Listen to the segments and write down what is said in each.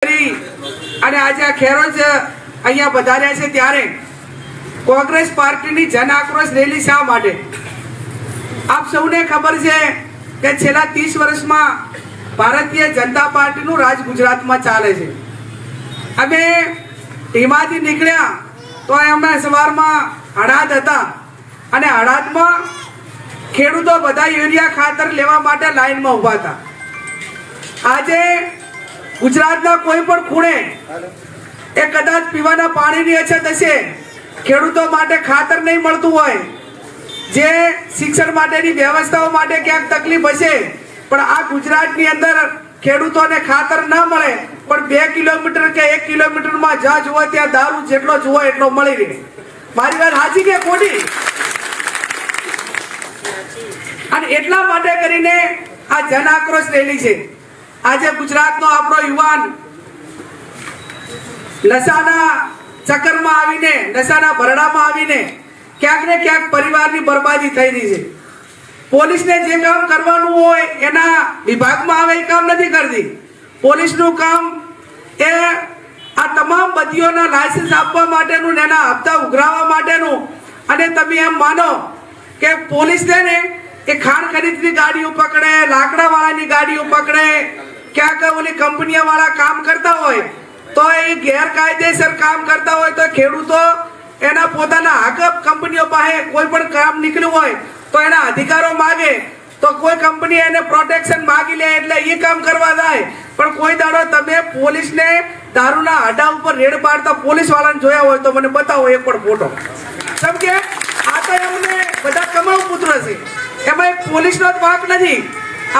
અને આજે આ ખેરોજ અહીંયા વધાર્યા છે ત્યારે કોંગ્રેસ પાર્ટીની જન આક્રોશ રેલી શા માટે? આપ સૌને ખબર છે કે છેલ્લા 30 વર્ષમાં ભારતીય જનતા પાર્ટીનું રાજ ગુજરાતમાં ચાલે છે. અમે ટીમાંથી નીકળ્યા તો અમે સવારમાં હળાદ હતા અને હળાદમાં ખેડૂતો બધા યુરિયા ખાતર લેવા માટે લાઈનમાં ઊભા હતા. આજે ગુજરાતના કોઈ પણ ખૂણે એ કદાચ પીવાના પાણીની અછત હશે, ખેડૂતો માટે ખાતર નહીં મળતું હોય, જે શિક્ષણ માટેની વ્યવસ્થાઓ માટે ક્યાંક તકલીફ હશે, પણ આ ગુજરાતની અંદર ખેડૂતોને ખાતર ના મળે પણ 2 કિલોમીટર કે 1 કિલોમીટરમાં જ્યાં જુઓ ત્યાં દારૂ જેટલો જુઓ એટલો મળી રહે. મારી વાત સાચી કે ખોટી? અને એટલા માટે કરીને આ જન આક્રોશ રેલી છે. આજે ગુજરાતનો આપણો યુવાન નશાના ચક્કરમાં આવીને, નશાના ભરડામાં આવીને ક્યાંક ને ક્યાંક પરિવારની બરબાદી થઈ રહી છે. પોલીસને જે કામ કરવાનું હોય એના વિભાગમાં આવે એ કામ નથી કરતી. પોલીસનું કામ એ આ તમામ બદીઓના લાયસન્સ આપવા માટેનું ને એના હપ્તા ઉઘરાવવા માટેનું. અને તમે એમ માનો કે પોલીસને ને એ ખાણ ખરીદની ગાડીઓ પકડે, લાકડાવાળાની ગાડીઓ પકડે, ક્યાંક ઓલી કંપનીઓ વાળા કામ કરતા હોય તો એ ગેરકાયદેસર કામ કરતા હોય તો ખેડૂતો એના પોતાના હક કંપનીઓ પાસે કોઈ પણ કામ નીકળ્યું હોય તો એના અધિકારો માગે તો કોઈ કંપની એને પ્રોટેક્શન માગી લે એટલે એ કામ કરવા જાય. પણ કોઈ દાડો તમે પોલીસને દારૂના આડા ઉપર રેડ પાડતા પોલીસ વાળાને જોયા હોય તો મને બતાવો એક પણ ફોટો. સમજે? આ તો એમને બધા કમાઉ પુત્ર છે, એમાં એક પોલીસનો જ વાંક નથી.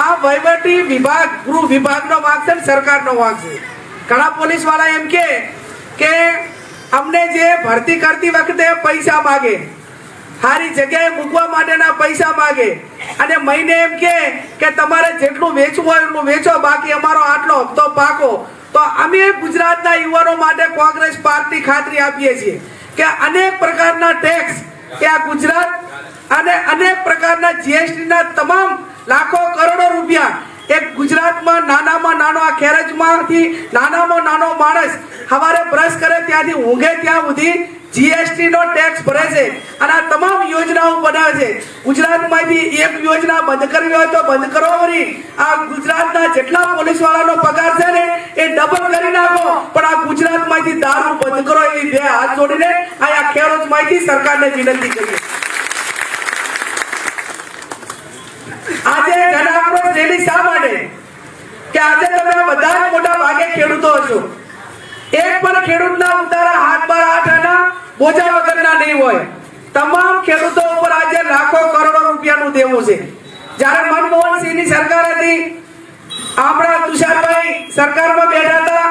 આ વહીવટી વિભાગ, ગૃહ વિભાગનો વાંક છે, સરકારનો વાંક છે. ઘણા પોલીસ વાળા એમ કે અમને જે ભરતી કરતી વખતે પૈસા માગે, સારી જગ્યાએ મૂકવા માટેના પૈસા માગે અને મહિને એમ કે તમારે જેટલું વેચવું હોય એટલું વેચો, બાકી અમારો આટલો હપ્તો પાકો. તો અમે ગુજરાતના યુવાનો માટે કોંગ્રેસ પાર્ટી ખાતરી આપીએ છીએ કે અનેક પ્રકારના ટેક્સ કે આ ગુજરાત અને અનેક પ્રકારના જીએસટી ના તમામ લાખો કરોડો રૂપિયા એક ગુજરાતમાં નાનામાં નાનો આ ખેરજમાંથી નાનામાં નાનો માણસ સવારે બ્રશ કરે ત્યાંથી ઊંઘે ત્યાં સુધી જીએસટી નો ટેક્સ ભરે છે અને આ તમામ યોજનાઓ બનાવે છે. ગુજરાતમાંથી એક યોજના બંધ કરવી હોય તો બંધ કરો. આ ગુજરાતના જેટલા પોલીસ વાળાનો પગાર છે ને એ ડબલ કરી નાખો, પણ આ ગુજરાતમાંથી દારૂ બંધ કરો. એવી બે હાથ જોડીને આ ખેડૂતમાંથી સરકારને વિનંતી કરીએ. આજે જન આક્રોશ રેલી શા માટે? કે આજે તમે બધા મોટા ભાગે ખેડૂતો છો. એક પણ ખેડૂતના ઉતારા 7/8 આના બોજા વગરના નહીં હોય. તમામ ખેડૂતો ઉપર આજે લાખો કરોડો રૂપિયાનું દેવું છે. જ્યારે મનમોહનસિંહની સરકાર હતી, આપણા તુષારભાઈ સરકારમાં બેઠા હતા,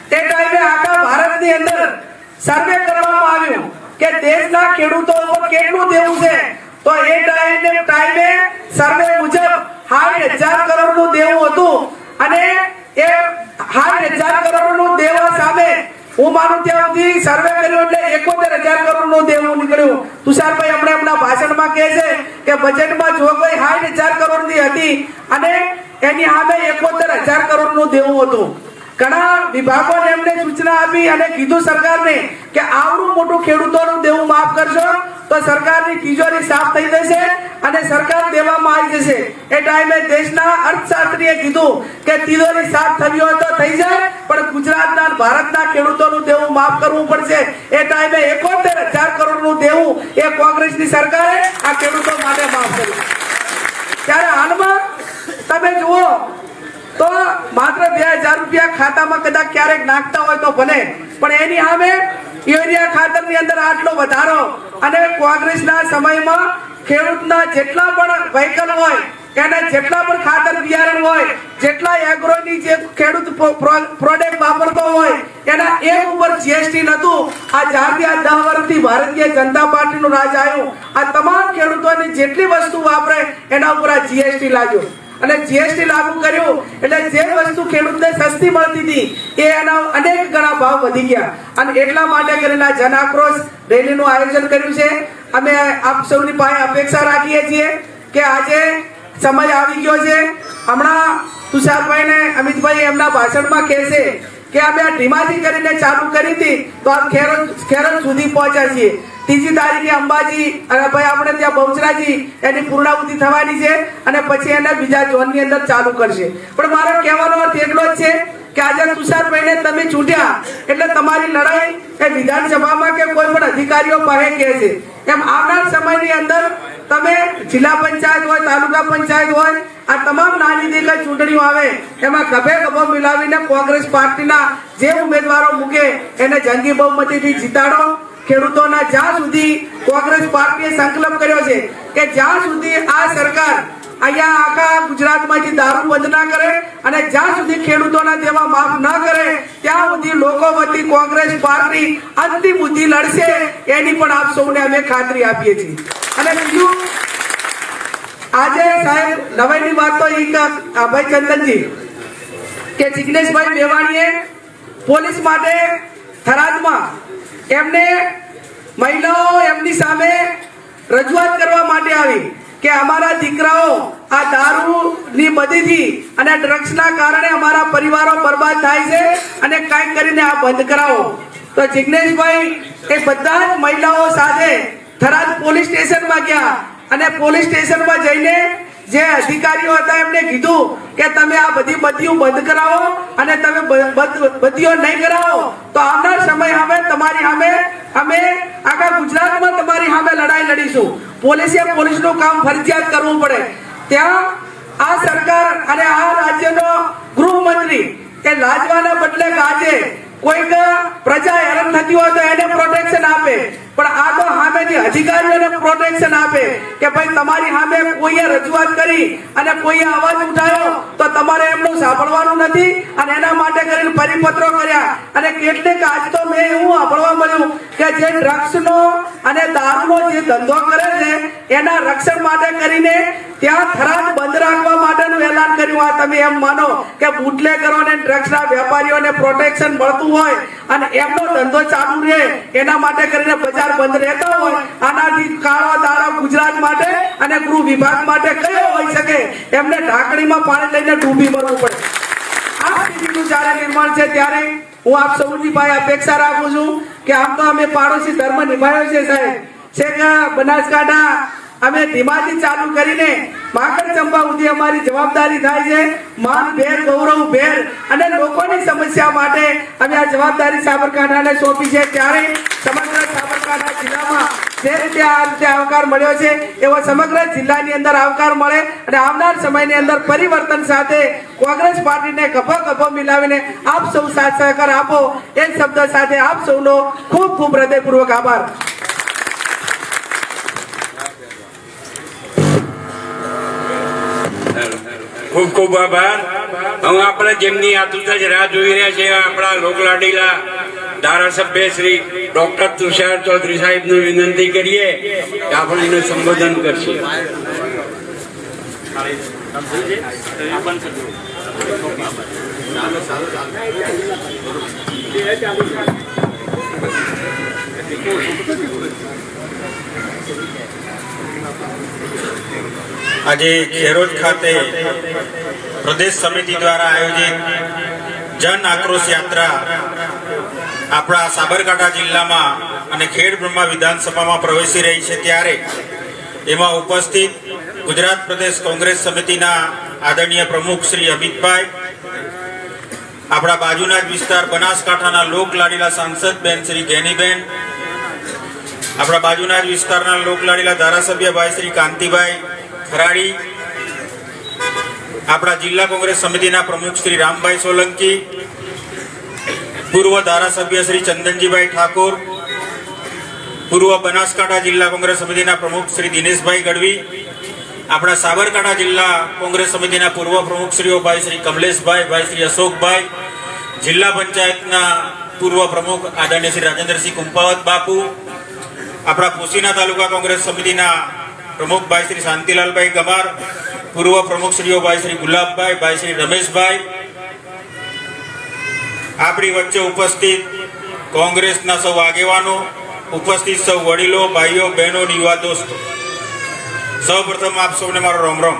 તે ટાઈમે આખા ભારતની અંદર સર્વે કરવામાં આવ્યું કે દેશના ખેડૂતો ઉપર કેટલું દેવું છે. તો એ ટાઈમે સર્વે મુજબ 60,000 કરોડનું દેવું હતું અને એ 60,000 કરોડનું દેવા સામે હું માનું ત્યાં સુધી સર્વે કર્યો એટલે 71,000 કરોડનું દેવું નીકળ્યું. તુષારભાઈ હમણાં એમના ભાષણમાં કહે છે કે બજેટમાં જોગવાઈ 60,000 કરોડની હતી અને એની સામે 71,000 કરોડનું દેવું હતું. ઘણા વિભાગોને એમને સૂચના આપી અને કીધું સરકારને કે આવડું મોટું ખેડૂતોનું દેવું માફ કરશો તો સરકારની તિજોરી સાફ થઈ જશે અને સરકાર દેવામાં આવી જશે. એ ટાઈમે દેશના અર્થશાસ્ત્રીએ કીધું કે તિજોરી સાફ થવી હોય તો થઈ જાય, પણ ગુજરાતના ભારતના ખેડૂતોનું દેવું માફ કરવું પડશે. એ ટાઈમે 71,000 કરોડનું દેવું એ કોંગ્રેસની સરકારે આ ખેડૂતો માટે માફ કર્યું. ત્યારે હાલમાં તમે જુઓ તો માત્ર 2,000 રૂપિયા ખાતામાં કદાચ ક્યારેક નાખતા હોય તો ભલે, પણ એની સામે યુરિયા ખાતરની અંદર આટલો વધારો અને કોંગ્રેસના સમયમાં ખેડૂતના જેટલા પણ વ્હીકલ હોય, એના જેટલા પણ ખાતર બિયારણ હોય, જેટલા એગ્રોની જે ખેડૂત પ્રોડક્ટ વાપરતો હોય એના એક ઉપર જીએસટી નતું. આ જ્યારથી આ 10 વર્ષથી ભારતીય જનતા પાર્ટીનું રાજ આવ્યું, આ તમામ ખેડૂતોની જેટલી વસ્તુ વાપરે એના ઉપર આ જીએસટી લાગ્યો અને જીએસટી લાગુ કર્યું એટલે જે વસ્તુ ખેડૂતને સસ્તી મળતી હતી એ એના અનેક ગણા ભાવ વધી ગયા. અને એટલા માટે કરીને જન આક્રોશ રેલીનું આયોજન કર્યું છે. અમે આપ સૌની પાસે અપેક્ષા રાખીએ છીએ કે આજે સમય આવી ગયો છે. હમણાં તુષારભાઈ ને અમિતભાઈ એમના ભાષણમાં કહે છે કે અમે આ ઢીમાથી કરીને ચાલુ કરી હતી તો આ ખેરજ સુધી પહોંચ્યા છીએ. 3જી તારીખે અંબાજી અને ભાઈ આપણે ત્યાં બહુચરાજી એની પૂર્ણાહુતિ થવાની છે અને પછી એને બીજા ઝોનની અંદર ચાલુ કરશે. પણ મારો કહેવાનો અર્થ એટલો જ છે કે આજે તુષારભાઈને તમે ચૂંટ્યા એટલે તમારી લડાઈ એ વિધાનસભામાં કે કોઈ પણ અધિકારીઓ પાસે કહે છે. એમ આવનાર સમયની અંદર તમે જિલ્લા પંચાયત હોય, તાલુકા પંચાયત હોય, આ તમામ નાની દીકરી ચૂંટણીઓ આવે એમાં ખભે ખભો મિલાવીને કોંગ્રેસ પાર્ટીના જે ઉમેદવારો મૂકે એને જંગી બહુમતીથી જીતાડો. ખેડૂતોના જ્યાં સુધી કોંગ્રેસ પાર્ટીએ સંકલ્પ કર્યો છે કે જ્યાં સુધી આ સરકાર અહીંયા આખા ગુજરાતમાંથી દારૂ બંધ ના કરે અને જ્યાં સુધી ખેડૂતોના દેવા માફ ન કરે ત્યાં સુધી લોકો વતી કોંગ્રેસ પાર્ટી અંતિમ સુધી લડશે એની પણ આપ સૌને અમે ખાતરી આપીએ છીએ. અને બીજું આજે સાહેબ નવાઈની વાત તો એક ભાઈ ચંદનજી કે જિગ્નેશભાઈ મેવાણીએ પોલીસ માટે થરાદમાં એમને મહિલાઓ એમની સામે રજૂઆત કરવા માટે આવી કે અમારા દીકરાઓ આ દારૂની બદીથી અને ડ્રગ્સના કારણે અમારા પરિવારો બરબાદ થાય છે અને કાંઈક કરીને આ બંધ કરાવો. તો જિગ્નેશભાઈ એ બધા જ મહિલાઓ સાથે થરાદ પોલીસ સ્ટેશનમાં ગયા અને પોલીસ સ્ટેશનમાં જઈને જે અધિકારીઓ હતા એમને કીધું કે તમે આ બધી બદીઓ બંધ કરાવો અને તમે બદીઓ નહીં કરાવો તો આવનાર સમય હવે તમારી સામે અમે આખા ગુજરાતમાં તમારી સામે લડાઈ લડીશું. પોલીસનું કામ ફરજિયાત કરવું પડે. ત્યાં આ સરકાર અને આ રાજ્યનો ગૃહમંત્રી એ લાજવાના બદલે ગાજે. કોઈક પ્રજા હેરાન થતી હોય તો એને પ્રોટેક્શન આપે, પણ આ તો સામેથી અધિકારીઓને પ્રોટેક્શન આપે કે ભાઈ તમારી સામે કોઈએ રજૂઆત કરી અને કોઈએ અવાજ ઉઠાવ્યો તો તમારે એમનું સાંભળવાનું નથી અને એના માટે કરીને પરિપત્રો કર્યા. અને કેટલીક આજ તો મેં એવું સાંભળવા મળ્યું કે જે ડ્રગ્સનો અને દારૂનો જે ધંધો કરે છે એના રક્ષણ માટે કરીને ત્યાં થરાદ બંધ રાખવા માટેનું એલાન કર્યું. આ તમે એમ માનો કે બુટલેગરો અને ડ્રગ્સના વેપારીઓને પ્રોટેક્શન મળતું હોય અને એમનો ધંધો ચાલુ રહે એના માટે કરીને બજાર બંધ રહેતા હોય, આનાથી કાળો દાડો ગુજરાત માટે અને ગૃહ વિભાગ માટે કયો હોઈ શકે? એમને ઢાંકણીમાં પાણી લઈને ડૂબી મરવું પડે. આ સ્થિતિનું જ્યારે નિર્માણ છે ત્યારે હું આપ સૌની પાસે અપેક્ષા રાખું છું કે આમ તો અમે પાડોશી ધર્મ નિભાવ્યો છે સાહેબ. છે કે બનાસકાંઠા અમે ધીમાથી ચાલુ કરીને માકડ ચંપા સુધી અમારી જવાબદારી થાય છે. માન ભેર ગૌરવ ભેર અને લોકોની સમસ્યા માટે અમે આ જવાબદારી સાબરકાંઠાને સોંપી છે. ત્યારે સમગ્ર સાબરકાંઠા જિલ્લામાં જે રીતે આ રીતે આવકાર મળ્યો છે એવો સમગ્ર જિલ્લાની અંદર આવકાર મળે અને આવનાર સમયની અંદર પરિવર્તન સાથે કોંગ્રેસ પાર્ટીને ખભો મિલાવીને આપ સૌ સાથ સહકાર આપો એ શબ્દ સાથે આપ સૌનો ખૂબ ખૂબ હૃદયપૂર્વક આભાર. ખૂબ ખૂબ આભાર. હવે આપણે જેમની આતુરતાથી રાહ જોઈ રહ્યા છે આપણા લોકલાડીલા ધારાસભ્ય શ્રી ડોક્ટર તુષાર ચૌધરી સાહેબને વિનંતી કરીએ કે આપણે એનું સંબોધન કરશે. આજે ખેરોજ ખાતે પ્રદેશ સમિતિ દ્વારા આયોજિત જન આક્રોશ યાત્રા આપણા સાબરકાંઠા જિલ્લામાં અને ખેડબ્રહ્મા વિધાનસભામાં પ્રવેશી રહી છે ત્યારે એમાં ઉપસ્થિત ગુજરાત પ્રદેશ કોંગ્રેસ સમિતિના આદરણીય પ્રમુખ શ્રી અમિતભાઈ, આપણા બાજુના જ વિસ્તાર બનાસકાંઠાના લોકલાડીલા સાંસદ બેન શ્રી ગેનીબેન, આપણા બાજુના જ વિસ્તારના લોકલાડીલા ધારાસભ્ય ભાઈ શ્રી કાંતિભાઈ ખરાડી, આપણા જિલ્લા કોંગ્રેસ સમિતિના પ્રમુખ શ્રી રામભાઈ સોલંકી, પૂર્વ ધારાસભ્ય શ્રી ચંદનજીભાઈ ઠાકોર, પૂર્વ બનાસકાંઠા જિલ્લા કોંગ્રેસ સમિતિના પ્રમુખ શ્રી દિનેશભાઈ ગઢવી, આપણા સાબરકાંઠા જિલ્લા કોંગ્રેસ સમિતિના પૂર્વ પ્રમુખ શ્રીઓ ભાઈ શ્રી કમલેશભાઈ, ભાઈ શ્રી અશોકભાઈ, જિલ્લા પંચાયતના પૂર્વ પ્રમુખ આદરણીય શ્રી રાજેન્દ્રસિંહ કુંપાવત બાપુ, આપણા પોશીના તાલુકા કોંગ્રેસ સમિતિના પ્રમુખ ભાઈ શ્રી શાંતિલાલભાઈ ગમાર, પૂર્વ પ્રમુખ શ્રીઓ ભાઈ શ્રી ગુલાબભાઈ, ભાઈ શ્રી રમેશભાઈ, આપણી વચ્ચે ઉપસ્થિત કોંગ્રેસના સૌ આગેવાનો, ઉપસ્થિત સૌ વડીલો, ભાઈઓ, બહેનો, યુવા દોસ્તો, સૌપ્રથમ આપ સૌને મારો રોમ રોમ.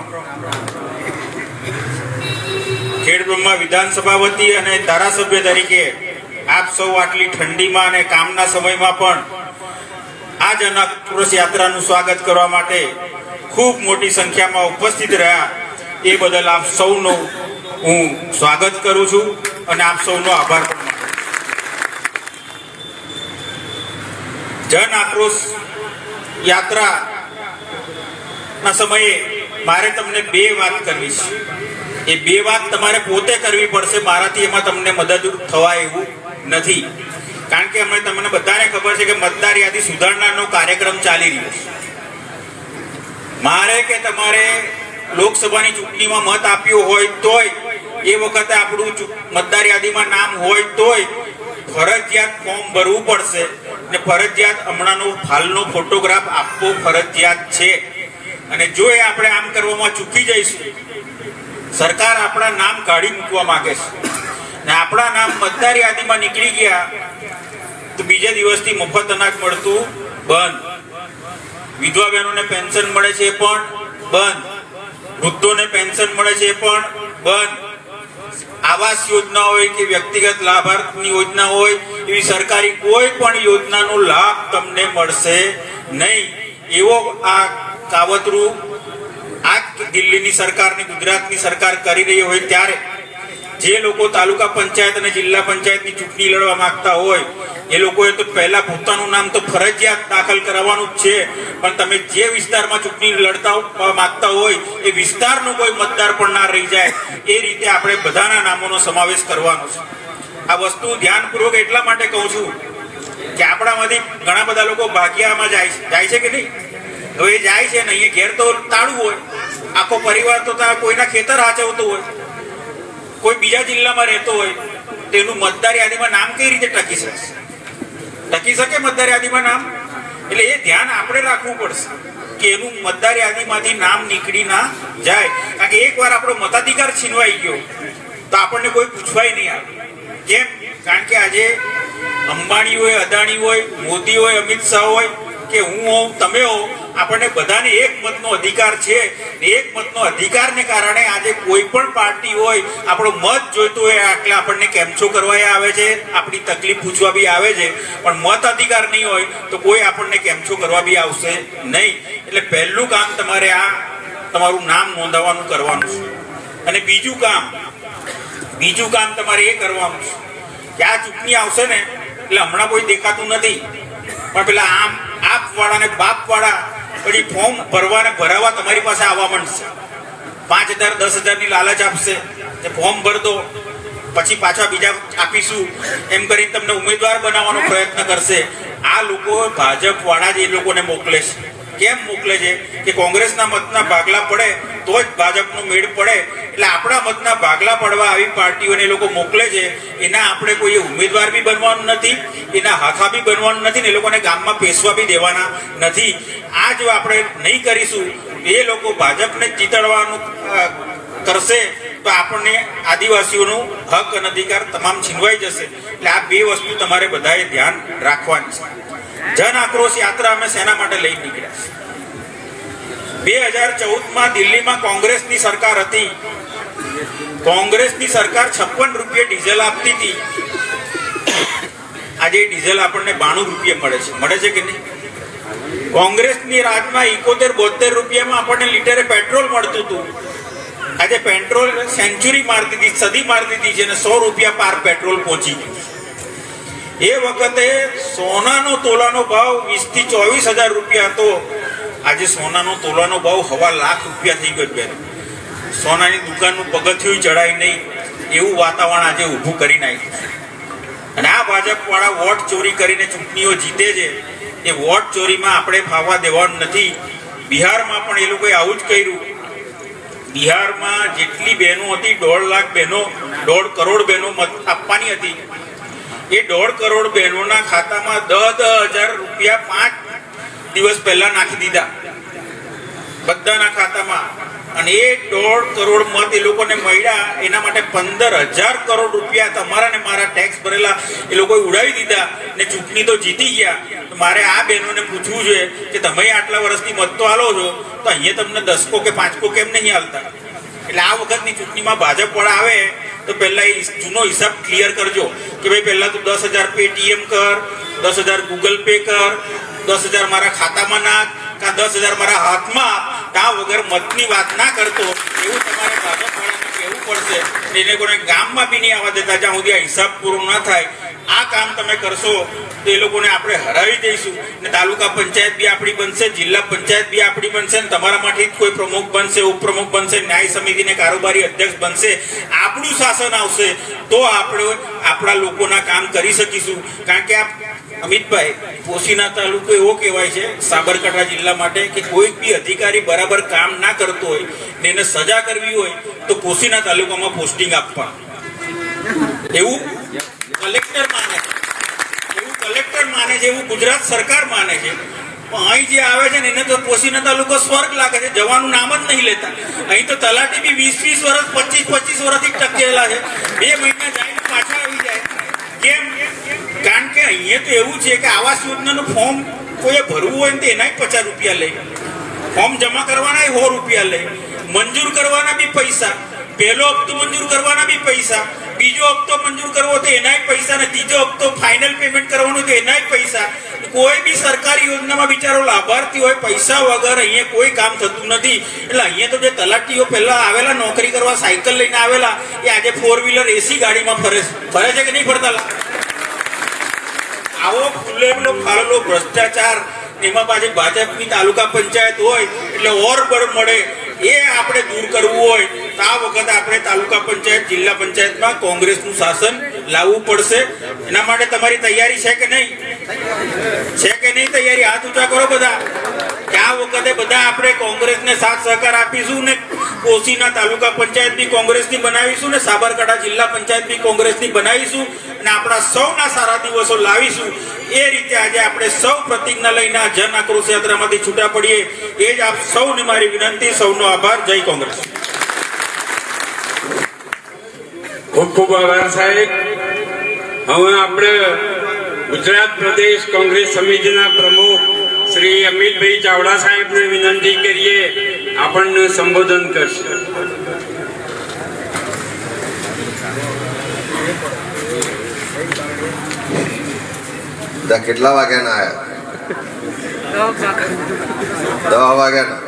ખેડબ્રહ્મા વિધાનસભા વતી અને ધારાસભ્ય તરીકે આપ સૌ આટલી ઠંડીમાં અને કામના સમયમાં પણ આ જન આક્રોશ યાત્રાનું સ્વાગત કરવા માટે ખૂબ મોટી સંખ્યામાં ઉપસ્થિત રહ્યા એ બદલ આપ સૌનું હું સ્વાગત કરું છું અને આપ સૌનો આભાર પણ માનું છું. જન આક્રોશ યાત્રા ના સમયે મારે તમને બે વાત કરવી છે. એ બે વાત તમારે પોતે કરવી પડશે, મારાથી એમાં તમને મદદ થવાય એવું નથી. કારણ કે અમે તમને બધાને ખબર છે કે મતદાર યાદી સુધારણાનો કાર્યક્રમ ચાલી રહ્યો છે. મારે કે તમારે લોકસભાની ચૂંટણીમાં મત આપ્યો હોય તોય એ વખતે આપણું મતદાર યાદીમાં નામ હોય તોય ફરજિયાત ફોર્મ ભરવું પડશે ને ફરજિયાત હમણાંનો હાલનો ફોટોગ્રાફ આપવો ફરજિયાત છે. અને જો એ આપણે આમ કરવામાં ચૂકી જઈશું, સરકાર આપણા નામ કાઢી મૂકવા માંગે છે ને આપણા નામ મતદાર યાદીમાં નીકળી ગયા તો બીજા દિવસથી મફત અનાજ મળતું બંધ, વિધવા બહેનોને પેન્શન મળે છે એ પણ બંધ, વૃદ્ધોને પેન્શન મળે છે એ પણ બંધ, આવાસ યોજના હોય કે વ્યક્તિગત લાભાર્થની યોજના હોય એવી સરકારી કોઈ પણ યોજનાનો લાભ તમને મળશે નહીં. એવો આ કાવતરું આ દિલ્હીની સરકારની ગુજરાતની સરકાર કરી રહી હોય ત્યારે જે લોકો તાલુકા પંચાયત અને જિલ્લા પંચાયતની ચૂંટણી લડવા માંગતા હોય એ લોકોએ તો પહેલા પોતાનું નામ તો ફરજિયાત દાખલ કરાવવાનું જ છે. પણ તમે જે વિસ્તારમાં ચૂંટણી લડતા માંગતા હોય એ વિસ્તારનો કોઈ મતદાર પણ ના રહી જાય એ રીતે આપણે બધાના નામોનો સમાવેશ કરવાનો છે. આ વસ્તુ ધ્યાનપૂર્વક એટલા માટે કહું છું કે આપણામાંથી ઘણા બધા લોકો ભાગ્યામાં જાય છે કે નહીં. હવે એ જાય છે ને અહીંયા ઘેર તો તાળું હોય, આખો પરિવાર તો કોઈના ખેતર હાચવતો હોય, કોઈ બીજા જિલ્લામાં રહેતો હોય, તેનું મતદાર યાદીમાં નામ કઈ રીતે ટકી શકે મતદાર યાદીમાં નામ? એટલે એ ધ્યાન આપણે રાખવું પડશે કે એનું મતદાર યાદીમાંથી નામ નીકળી ના જાય. કારણ કે એકવાર આપણો મતાધિકાર છીનવાઈ ગયો તો આપણને કોઈ પૂછવાય નહીં આવે. કેમ? કારણ કે આજે અંબાણી હોય, અદાણી હોય, મોદી હોય, અમિત શાહ હોય કે હું હોઉં, તમે હો, આપણને બધાને એક મતનો અધિકાર છે. એક મતનો અધિકારને કારણે આજે કોઈ પણ પાર્ટી હોય આપણો મત જોઈતો હોય એટલે આપણને કેમછો કરવા આવે છે, આપણી તકલીફ પૂછવા બી આવે છે. પણ મત અધિકાર નહીં હોય તો કોઈ આપણને કેમછો કરવા બી આવશે નહીં. એટલે પહેલું કામ તમારે આ તમારું નામ નોંધાવવાનું કરવાનું છે. અને બીજું કામ તમારે એ કરવાનું છે કે આ ચૂંટણી આવશે ને એટલે હમણાં કોઈ દેખાતું નથી પણ પેલા આમ આપ વાળા ને બાપ વાળા પછી ફોર્મ ભરાવા તમારી પાસે આવવા માંડશે. 5,000 10,000 ની લાલચ આપશે કે ફોર્મ ભર દો પછી પાછા બીજા આપીશું એમ કરીને તમને ઉમેદવાર બનાવવાનો પ્રયત્ન કરશે. આ લોકો ભાજપ વાળા જ એ લોકોને મોકલે છે. કેમ મોકલે છે કે કોંગ્રેસના મતના ભાગલા પડે તો જ ભાજપનો મેળ પડે. એટલે આપણા મતના ભાગલા પડવા આવી પાર્ટીઓને લોકો મોકલે છે. એના આપણે કોઈ ઉમેદવાર બી બનવાનું નથી, એના હાથા બી બનવાનું નથી ને એ લોકોને ગામમાં પેસવા બી દેવાના નથી. આ જો આપણે નહીં કરીશું એ લોકો ભાજપને જીતાડવાનું કરશે તો આપણને આદિવાસીઓનું હક અને અધિકાર તમામ છીનવાઈ જશે. એટલે આ બે વસ્તુ તમારે બધાએ ધ્યાન રાખવાની છે. જન આક્રોશ યાત્રા અમે શેના માટે લઈ નીકળ્યા? 2014માં દિલ્હીમાં કોંગ્રેસની સરકાર હતી. કોંગ્રેસની સરકાર 56 રૂપિયા ડીઝલ આપતી હતી. આજે ડીઝલ આપણને 92 રૂપિયા મળે છે કે નહીં? કોંગ્રેસની રાજમાં 71-72 રૂપિયામાં આપણને લીટરે પેટ્રોલ મળતું હતું. આજે પેટ્રોલ સેન્ચુરી મારતી હતી, સદી મારતી હતી જેને 100 રૂપિયા પાર પેટ્રોલ પહોંચી ગયું. એ વખતે સોનાનો તોલાનો ભાવ 20,000 થી 24,000 રૂપિયા હતો. આજે સોનાનો તોલાનો ભાવ 1.25 લાખ રૂપિયા થઈ ગયો. સોનાની દુકાનનું પગથિયું ચડાય નહીં એવું વાતાવરણ આજે ઊભું કરી નાખ્યું. અને આ ભાજપ વાળા વોટ ચોરી કરીને ચૂંટણીઓ જીતે છે. એ વોટ ચોરીમાં આપણે ફાવવા દેવાનું નથી. બિહારમાં પણ એ લોકોએ આવું જ કર્યું. બિહારમાં જેટલી બહેનો હતી 1.5 લાખ બહેનો, 1.5 કરોડ બહેનો મત આપવાની હતી. એ 1.5 કરોડ બહેનોના ખાતામાં 10,000 રૂપિયા 5 દિવસ પહેલા નાખી દીધા બધાના ખાતામાં. અને એ 1.5 કરોડ મત એ લોકોને મળ્યા એના માટે 15,000 કરોડ રૂપિયા તમારા ને મારા ટેક્સ ભરેલા એ લોકોએ ઉડાવી દીધા ને ચૂંટણી તો જીતી ગયા. તો મારે આ બહેનોને પૂછવું જોઈએ કે તમે આટલા વર્ષથી મત તો આલો છો તો અહીંયા તમને 10 કે 5 કેમ નહીં હાલતા? એટલે આ વખતની ચૂંટણીમાં ભાજપ વાળા આવે તો પહેલા એ જૂનો હિસાબ ક્લિયર કરજો કે ભાઈ પહેલા તું 10,000 પેટીએમ કર, 10,000 ગૂગલ પે કર, 10,000 મારા ખાતામાં નાખ, કાં 10,000 મારા હાથમાં આપ. તા વગર મતની વાત ના કરતો એવું તમારે ભાજપ વાળાને કહેવું પડશે. એને કોને ગામમાં બી નહીં આવવા દેતા જ્યાં સુધી આ હિસાબ પૂરો ના થાય. આ કામ તમે કરશો તો એ લોકોને આપણે હરાવી દઈશું ને તાલુકા પંચાયત બી આપણી બનશે, જિલ્લા પંચાયત બી આપણી બનશે ને તમારામાંથી જ કોઈ પ્રમુખ બનશે, ઉપપ્રમુખ બનશે, ન્યાય સમિતિને કારોબારી અધ્યક્ષ બનશે. આપણું શાસન આવશે તો આપણે આપણા લોકોના કામ કરી શકીશું. કારણ કે આ અમિતભાઈ, પોશીના તાલુકો એવો કહેવાય છે સાબરકાંઠા જિલ્લા માટે કે કોઈ બી અધિકારી બરાબર કામ ના કરતો હોય ને એને સજા કરવી હોય તો પોશીના તાલુકામાં પોસ્ટિંગ આપવા. એવું કલેક્ટર માને છે, એવું ગુજરાત સરકાર માને છે. પણ અહીં જે આવે છે ને એને તો પોશીના તાલુકો સ્વર્ગ લાગે છે, જવાનું નામ જ નહીં લેતા. અહીં તો તલાટી બી 20-20 વર્ષ, 25-25 વર્ષથી ટકેલા છે. 2 મહિના જાય પાછા આવી જાય. કેમ? કારણ કે અહીંયા તો એવું છે કે આવાસ યોજનાનું ફોર્મ કોઈએ ભરવું હોય ને તો એના 50 રૂપિયા લે, ફોર્મ જમા કરવાના 100 રૂપિયા લે, મંજૂર કરવાના બી પૈસા, પહેલો હપ્તો મંજૂર કરવાના બી પૈસા, બીજો હપ્તો મંજૂર કરવો તો એનાય પૈસા ને ત્રીજો હપ્તો ફાઇનલ પેમેન્ટ કરવાનું તો એનાય પૈસા. કોઈ બી સરકારી યોજનામાં બિચારો લાભાર્થી હોય, પૈસા વગર અહીંયા કોઈ કામ થતું નથી. એટલે અહીંયા તો જે તલાટીઓ પહેલા આવેલા નોકરી કરવા સાયકલ લઈને આવેલા એ આજે 4 વ્હીલર એસી ગાડીમાં ફરે છે કે નહીં ફરતા? આવો ખુલ્લેલો ફાળેલો ભ્રષ્ટાચાર, એમાં પાછી ભાજપની તાલુકા પંચાયત હોય એટલે ઓર બળ મળે. એ આપણે દૂર કરવું હોય તો આ વખતે આપણે તાલુકા પંચાયત, જિલ્લા પંચાયતમાં કોંગ્રેસનું શાસન લાવવું પડશે. એના માટે તમારી તૈયારી છે કે નહીં? છે કે નહીં તૈયારી? હાથ ઊંચા કરો બધા. કે આ વખતે બધા આપણે કોંગ્રેસને સાથ સહકાર આપીશું ને કોશીના તાલુકા પંચાયત બી કોંગ્રેસની બનાવીશું ને સાબરકાંઠા જિલ્લા પંચાયત બી કોંગ્રેસની બનાવીશું અને આપણા સૌના સારા દિવસો લાવીશું. એ રીતે આજે આપણે સૌ પ્રતિજ્ઞા લઈને આ જન આક્રોશ યાત્રામાંથી છૂટા પડીએ. એ જ આપ સૌને મારી વિનંતી. સૌનો આભાર. જય કોંગ્રેસ. ખૂબ ખૂબ આભાર સાહેબ. હવે આપણે ગુજરાત પ્રદેશ કોંગ્રેસ સમિતિના પ્રમુખ શ્રી અમિતભાઈ ચાવડા સાહેબને વિનંતી કરીએ, આપણને સંબોધન કરશે. કેટલા વાગ્યાના આયા? 10 વાગ્યાના.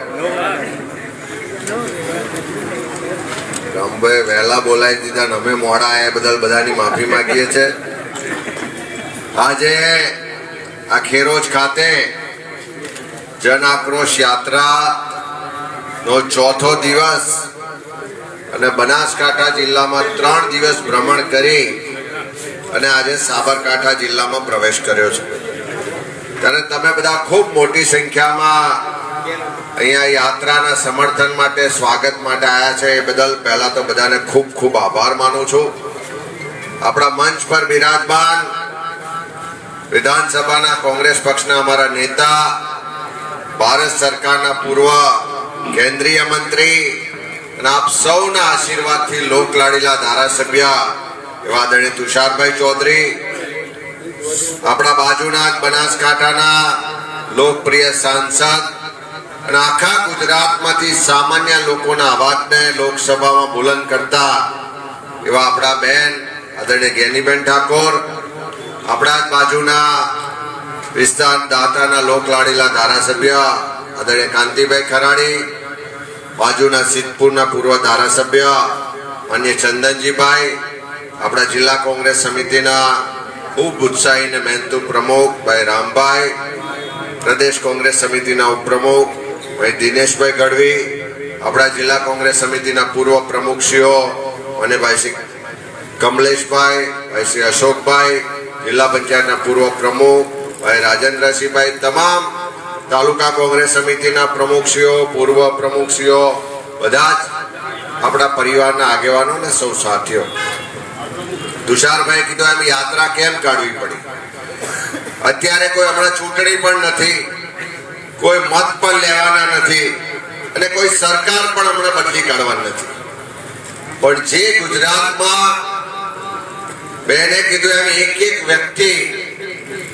રામભાઈ વહેલા બોલાવી દીધા ને અમે મોડા આયા બદલ બધાની માફી માંગીએ છીએ. આજે આ ખેરોજ ખાતે જન આક્રોશ યાત્રા નો 4થો દિવસ અને બનાસકાંઠા જિલ્લામાં 3 દિવસ ભ્રમણ કરી અને આજે સાબરકાંઠા જિલ્લામાં પ્રવેશ કર્યો છે. ત્યારે તમે બધા ખૂબ મોટી સંખ્યામાં અહીંયા યાત્રાના સમર્થન માટે, સ્વાગત માટે આવ્યા છે. એ બદલ પહેલા તો બધાને ખૂબ ખૂબ આભાર માનું છું. આપણા મંચ પર બિરાજમાન વિધાનસભાના કોંગ્રેસ પક્ષના અમારા નેતા, ભારત સરકારના પૂર્વ કેન્દ્રીય મંત્રી અને આપ સૌના આશીર્વાદથી લોકલાડીલા ધારાસભ્ય એવા આદરણીય તુષારભાઈ ચૌધરી, આપણા બાજુના બનાસકાંઠાના લોકપ્રિય સાંસદ અને આખા ગુજરાતમાંથી સામાન્ય લોકોના અવાજને લોકસભામાં બુલંદ કરતા એવા આપણા બેન આદરણીય જ્ઞાનીબેન ઠાકોર, આપણા જ બાજુના વિસ્તાર દાતાના લોકલાડીલા ધારાસભ્ય આદરણીય કાંતિભાઈ ખરાડી, બાજુના સિદ્ધપુરના પૂર્વ ધારાસભ્ય માન્ય ચંદનજીભાઈ, આપણા જિલ્લા કોંગ્રેસ સમિતિના ખૂબ ઉત્સાહી અને મહેનતુ પ્રમુખ ભાઈ રામભાઈ, પ્રદેશ કોંગ્રેસ સમિતિના ઉપપ્રમુખ ભાઈ દિનેશભાઈ ગઢવી, આપણા જિલ્લા કોંગ્રેસ સમિતિના પૂર્વ પ્રમુખશ્રીઓ અને ભાઈ શ્રી કમલેશભાઈ, ભાઈ શ્રી અશોકભાઈ, જિલ્લા પંચાયતના પૂર્વ પ્રમુખ ભાઈ રાજેન્દ્રસિંહભાઈ, તમામ તાલુકા કોંગ્રેસ સમિતિના પ્રમુખશ્રીઓ, પૂર્વ પ્રમુખશ્રીઓ, બધા જ આપણા પરિવારના આગેવાનો અને સૌ સાથીઓ. તુષારભાઈ કીધું એમ યાત્રા કેમ કાઢવી પડી? અત્યારે કોઈ હમણાં ચૂંટણી પણ નથી, કોઈ મત પણ લેવાના નથી અને કોઈ સરકાર પણ હમણાં બદલી કાઢવાની નથી. પણ જે ગુજરાતમાં બેને કીધું એમ એક વ્યક્તિ,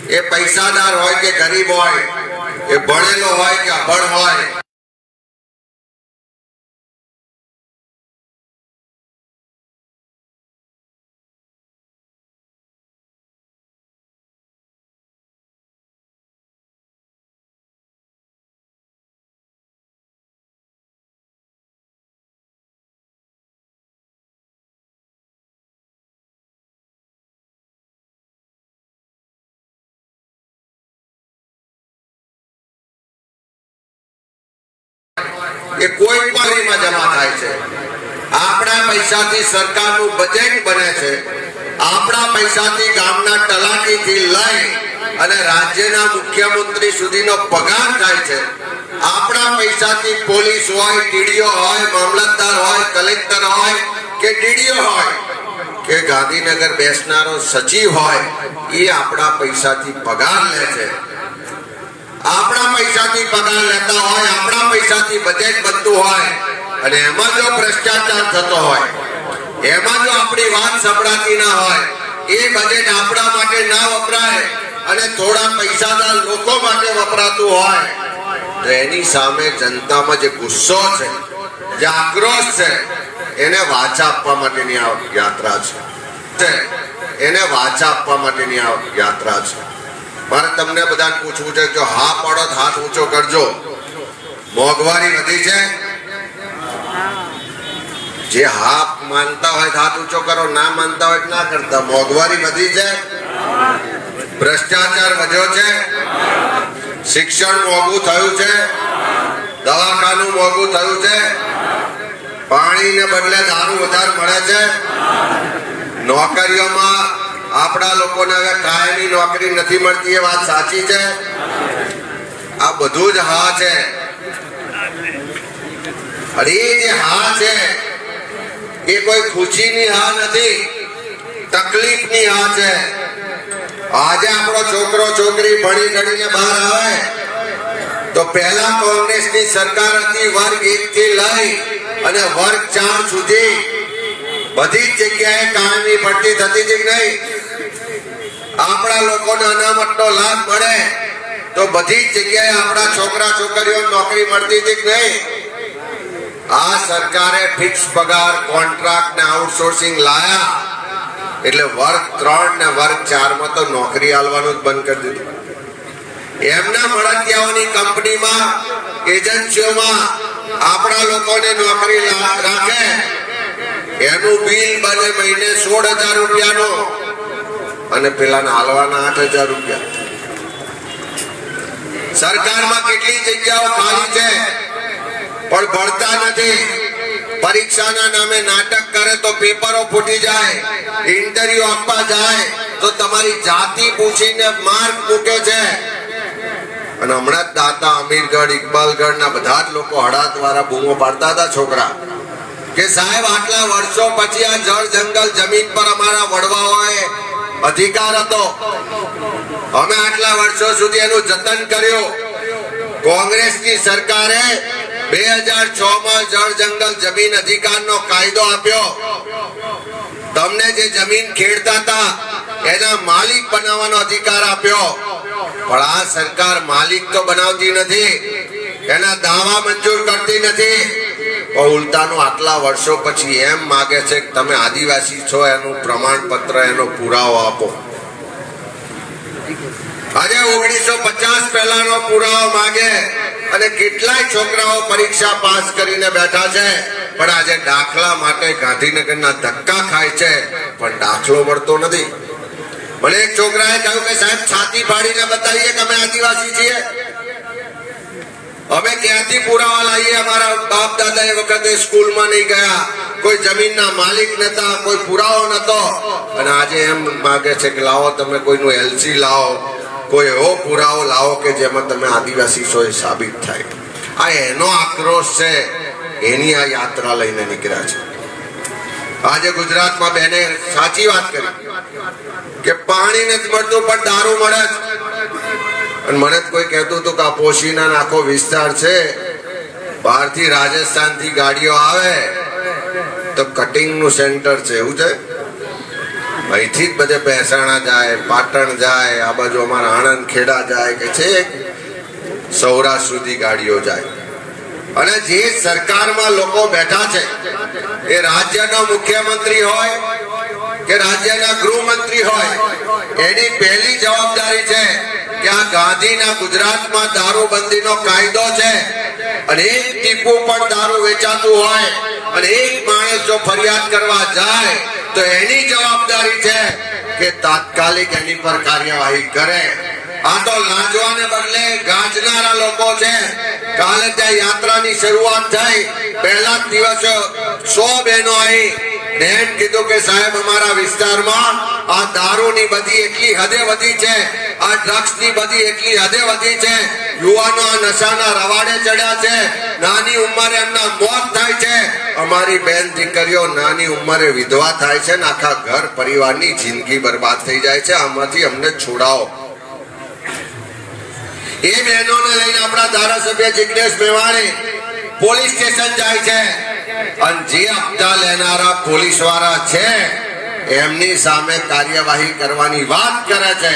એ પૈસાદાર હોય કે ગરીબ હોય, એ ભણેલો હોય કે અભણ હોય, એ કોઈ પણ જમા થાય છે. આપણા પૈસાથી સરકારનું બજેટ બને છે. આપણા પૈસાથી ગામના તલાટીથી લઈ અને રાજ્યના મુખ્યમંત્રી સુધીનો પગાર થાય છે. આપણા પૈસાથી પોલીસ હોય, ટીડીઓ હોય, મામલતદાર હોય, કલેક્ટર હોય કે ડીડીઓ હોય કે ગાંધીનગર બેસનારો સચિવ હોય, એ આપણા પૈસાથી પગાર લે છે. આપણા પૈસાથી પગાર લેતા હોય, આપણા પૈસાથી બજેટ બનતું હોય અને એમાં જો ભ્રષ્ટાચાર થતો હોય, એમાં જો આપણી વાત સંભળાતી ના હોય, એ બજેટ આપણા માટે ના વપરાય અને થોડા પૈસાદાર લોકો માટે વપરાતું હોય, તો એની સામે જનતામાં જે ગુસ્સો છે, જે આક્રોશ છે, એને વાચા આપવા માટેની આ યાત્રા છે. એને વાચા આપવા માટેની આ યાત્રા છે. મારે તમને બધાને પૂછવું છે, જો હા પાડો તો હાથ ઊંચો કરજો. મોંઘવારી વધી છે? જે હા માનતા હોય હાથ ઊંચો કરો, ના માનતા હોય ના કરતા. મોંઘવારી વધી છે? ભ્રષ્ટાચાર વધ્યો છે? શિક્ષણ મોંઘું થયું છે? દવાખાનું મોંઘું થયું છે? પાણીને બદલે દારૂ વધારે મળે છે? નોકરીઓમાં આપણા લોકોને હવે કાયમી નોકરી નથી મળતી, એ વાત સાચી છે? આ બધું જ હા છે. અરે જે હા છે એ કોઈ ખુશીની હા નથી, તકલીફની હા છે. આજે આપણો છોકરો છોકરી ભણી ગણીને બહાર આવે તો પહેલા કોંગ્રેસની સરકાર હતી, વર્ગ 1 થી લઈ અને વર્ગ 4 સુધી બધી જ જગ્યાએ કાયમી ભરતી થતી હતી કે નહીં? આપણા લોકોને અનામતનો લાભ મળે તો બધી જ જગ્યાએ આપણા છોકરા છોકરીઓ નોકરી મળતી હતી કે નહીં? આ સરકારે ફિક્સ પગાર, કોન્ટ્રાક્ટ ને આઉટસોર્સિંગ લાયા એટલે વર્ગ 3 ને વર્ગ 4 માં તો નોકરી આલવાનું જ બંધ કરી દીધું. એમના મળતિયાઓની કંપનીમાં, એજન્સીઓમાં આપણા લોકોને નોકરી રાખે, એનું બિલ બને મહિને 16,000 રૂપિયાનું અને પેલાના હાલવાના 8,000 રૂપિયા. સરકારમાં કેટલી જગ્યાઓ ખાલી છે પણ ભરતા નથી. પરીક્ષાના નામે નાટક કરે તો પેપરો ફૂટી જાય, ઇન્ટરવ્યુ આપવા જાય તો તમારી જાતિ પૂછીને માર્ક મૂકે છે. અને હમણાં જ દાતા, અમીરગઢ, ઇકબાલગઢ ના બધા જ લોકો હળાદ વાળા બૂમો પાડતા હતા છોકરા કે સાહેબ આટલા વર્ષો પછી આ જળ જંગલ જમીન પર અમારા વડવાઓએ અધિકાર હતો, અમે આટલા વર્ષો સુધી એનું જતન કર્યું. કોંગ્રેસની સરકારે 2006 માં જળ જંગલ જમીન અધિકારનો કાયદો આપ્યો. તમને જે જમીન ખેડતા હતા એના માલિક બનાવવાનો અધિકાર આપ્યો. પણ આ સરકાર માલિક તો બનાવતી નથી, એના દાવા મંજૂર કરતી નથી. ઉલટાનું આટલા વર્ષો પછી એમ માગે છે કે તમે આદિવાસી છો એનું પ્રમાણપત્ર, એનો પુરાવો આપો. આજે 1950 પહેલાનો પુરાવો માગે અને કેટલાય છોકરાઓ પરીક્ષા પાસ કરીને બેઠા છે પણ આજે દાખલા માટે ગાંધીનગરના ધક્કા ખાય છે પણ દાખલો મળતો નથી. મને એક છોકરાએ કહ્યું કે સાહેબ છાતી ફાડીને બતાવીએ કે અમે આદિવાસી છીએ. અમે ક્યાંથી પુરાવા લાવીએ? અમારા બાપ દાદા એ વખતે સ્કૂલમાં નહીં ગયા, કોઈ જમીનના માલિક નતા, કોઈ પુરાવો નતો. અને આજે એમ માગે છે કે લાવો તમે કોઈનું એલસી લાવો, કોઈ એવો પુરાવો લાવો કે જેમાં તમે આદિવાસી છો એ સાબિત થાય. આ એનો આક્રોશ છે, એની આ યાત્રા લઈને નીકળ્યા છે. આજે ગુજરાતમાં બેને સાચી વાત કરી કે પાણી નથી મળતું પણ દારૂ મળે છે. અને મને કોઈ કહેતું હતું કે આ પોશીના આખો વિસ્તાર છે, બહારથી રાજસ્થાનથી ગાડીઓ આવે તો કટિંગ નું સેન્ટર છે, એવું છે. અહીંથી જ બધે મહેસાણા જાય, પાટણ જાય, આ બાજુ અમારા આણંદ ખેડા જાય કે છે સૌરાષ્ટ્ર સુધી ગાડીઓ જાય. અને જે સરકારમાં લોકો બેઠા છે એ રાજ્યનો મુખ્યમંત્રી હોય કે રાજ્યના ગૃહમંત્રી હોય, એની પહેલી જવાબદારી છે કે આ ગાંધીના ગુજરાતમાં દારૂબંધીનો કાયદો છે અને એક ટીપું પણ દારૂ વેચાતું હોય અને એક માણસ જો ફરિયાદ કરવા જાય તો એની જવાબદારી છે કે તાત્કાલિક એની પર કાર્યવાહી કરે. આ તો લાજવાને બદલે ગાજનારા લોકો છે કાલે ત્યાં યાત્રાની શરૂઆત થઈ, પહેલા જ દિવસે 100 બહેનો આવી ને એમ કીધું કે સાહેબ અમારા વિસ્તારમાં આ દારૂની બધી એટલી હદે વધી છે, આ ડ્રગ્સની બધી એટલી હદે વધી છે, યુવાનો આ નશાના રવાડે ચડ્યા છે, નાની ઉંમરે એમના મોત થાય છે, અમારી બેન દીકરીઓ નાની ઉંમરે વિધવા થાય છે ને આખા ઘર પરિવારની જિંદગી બરબાદ થઈ જાય છે, આમાંથી અમને છોડાવો. એ બહેનોને લઈને આપણા ધારાસભ્ય જિગ્નેશ મેવાણી પોલીસ સ્ટેશન જાય છે અને જે હપ્તા લેનારા પોલીસ વાળા છે એમની સામે કાર્યવાહી કરવાની વાત કરે છે.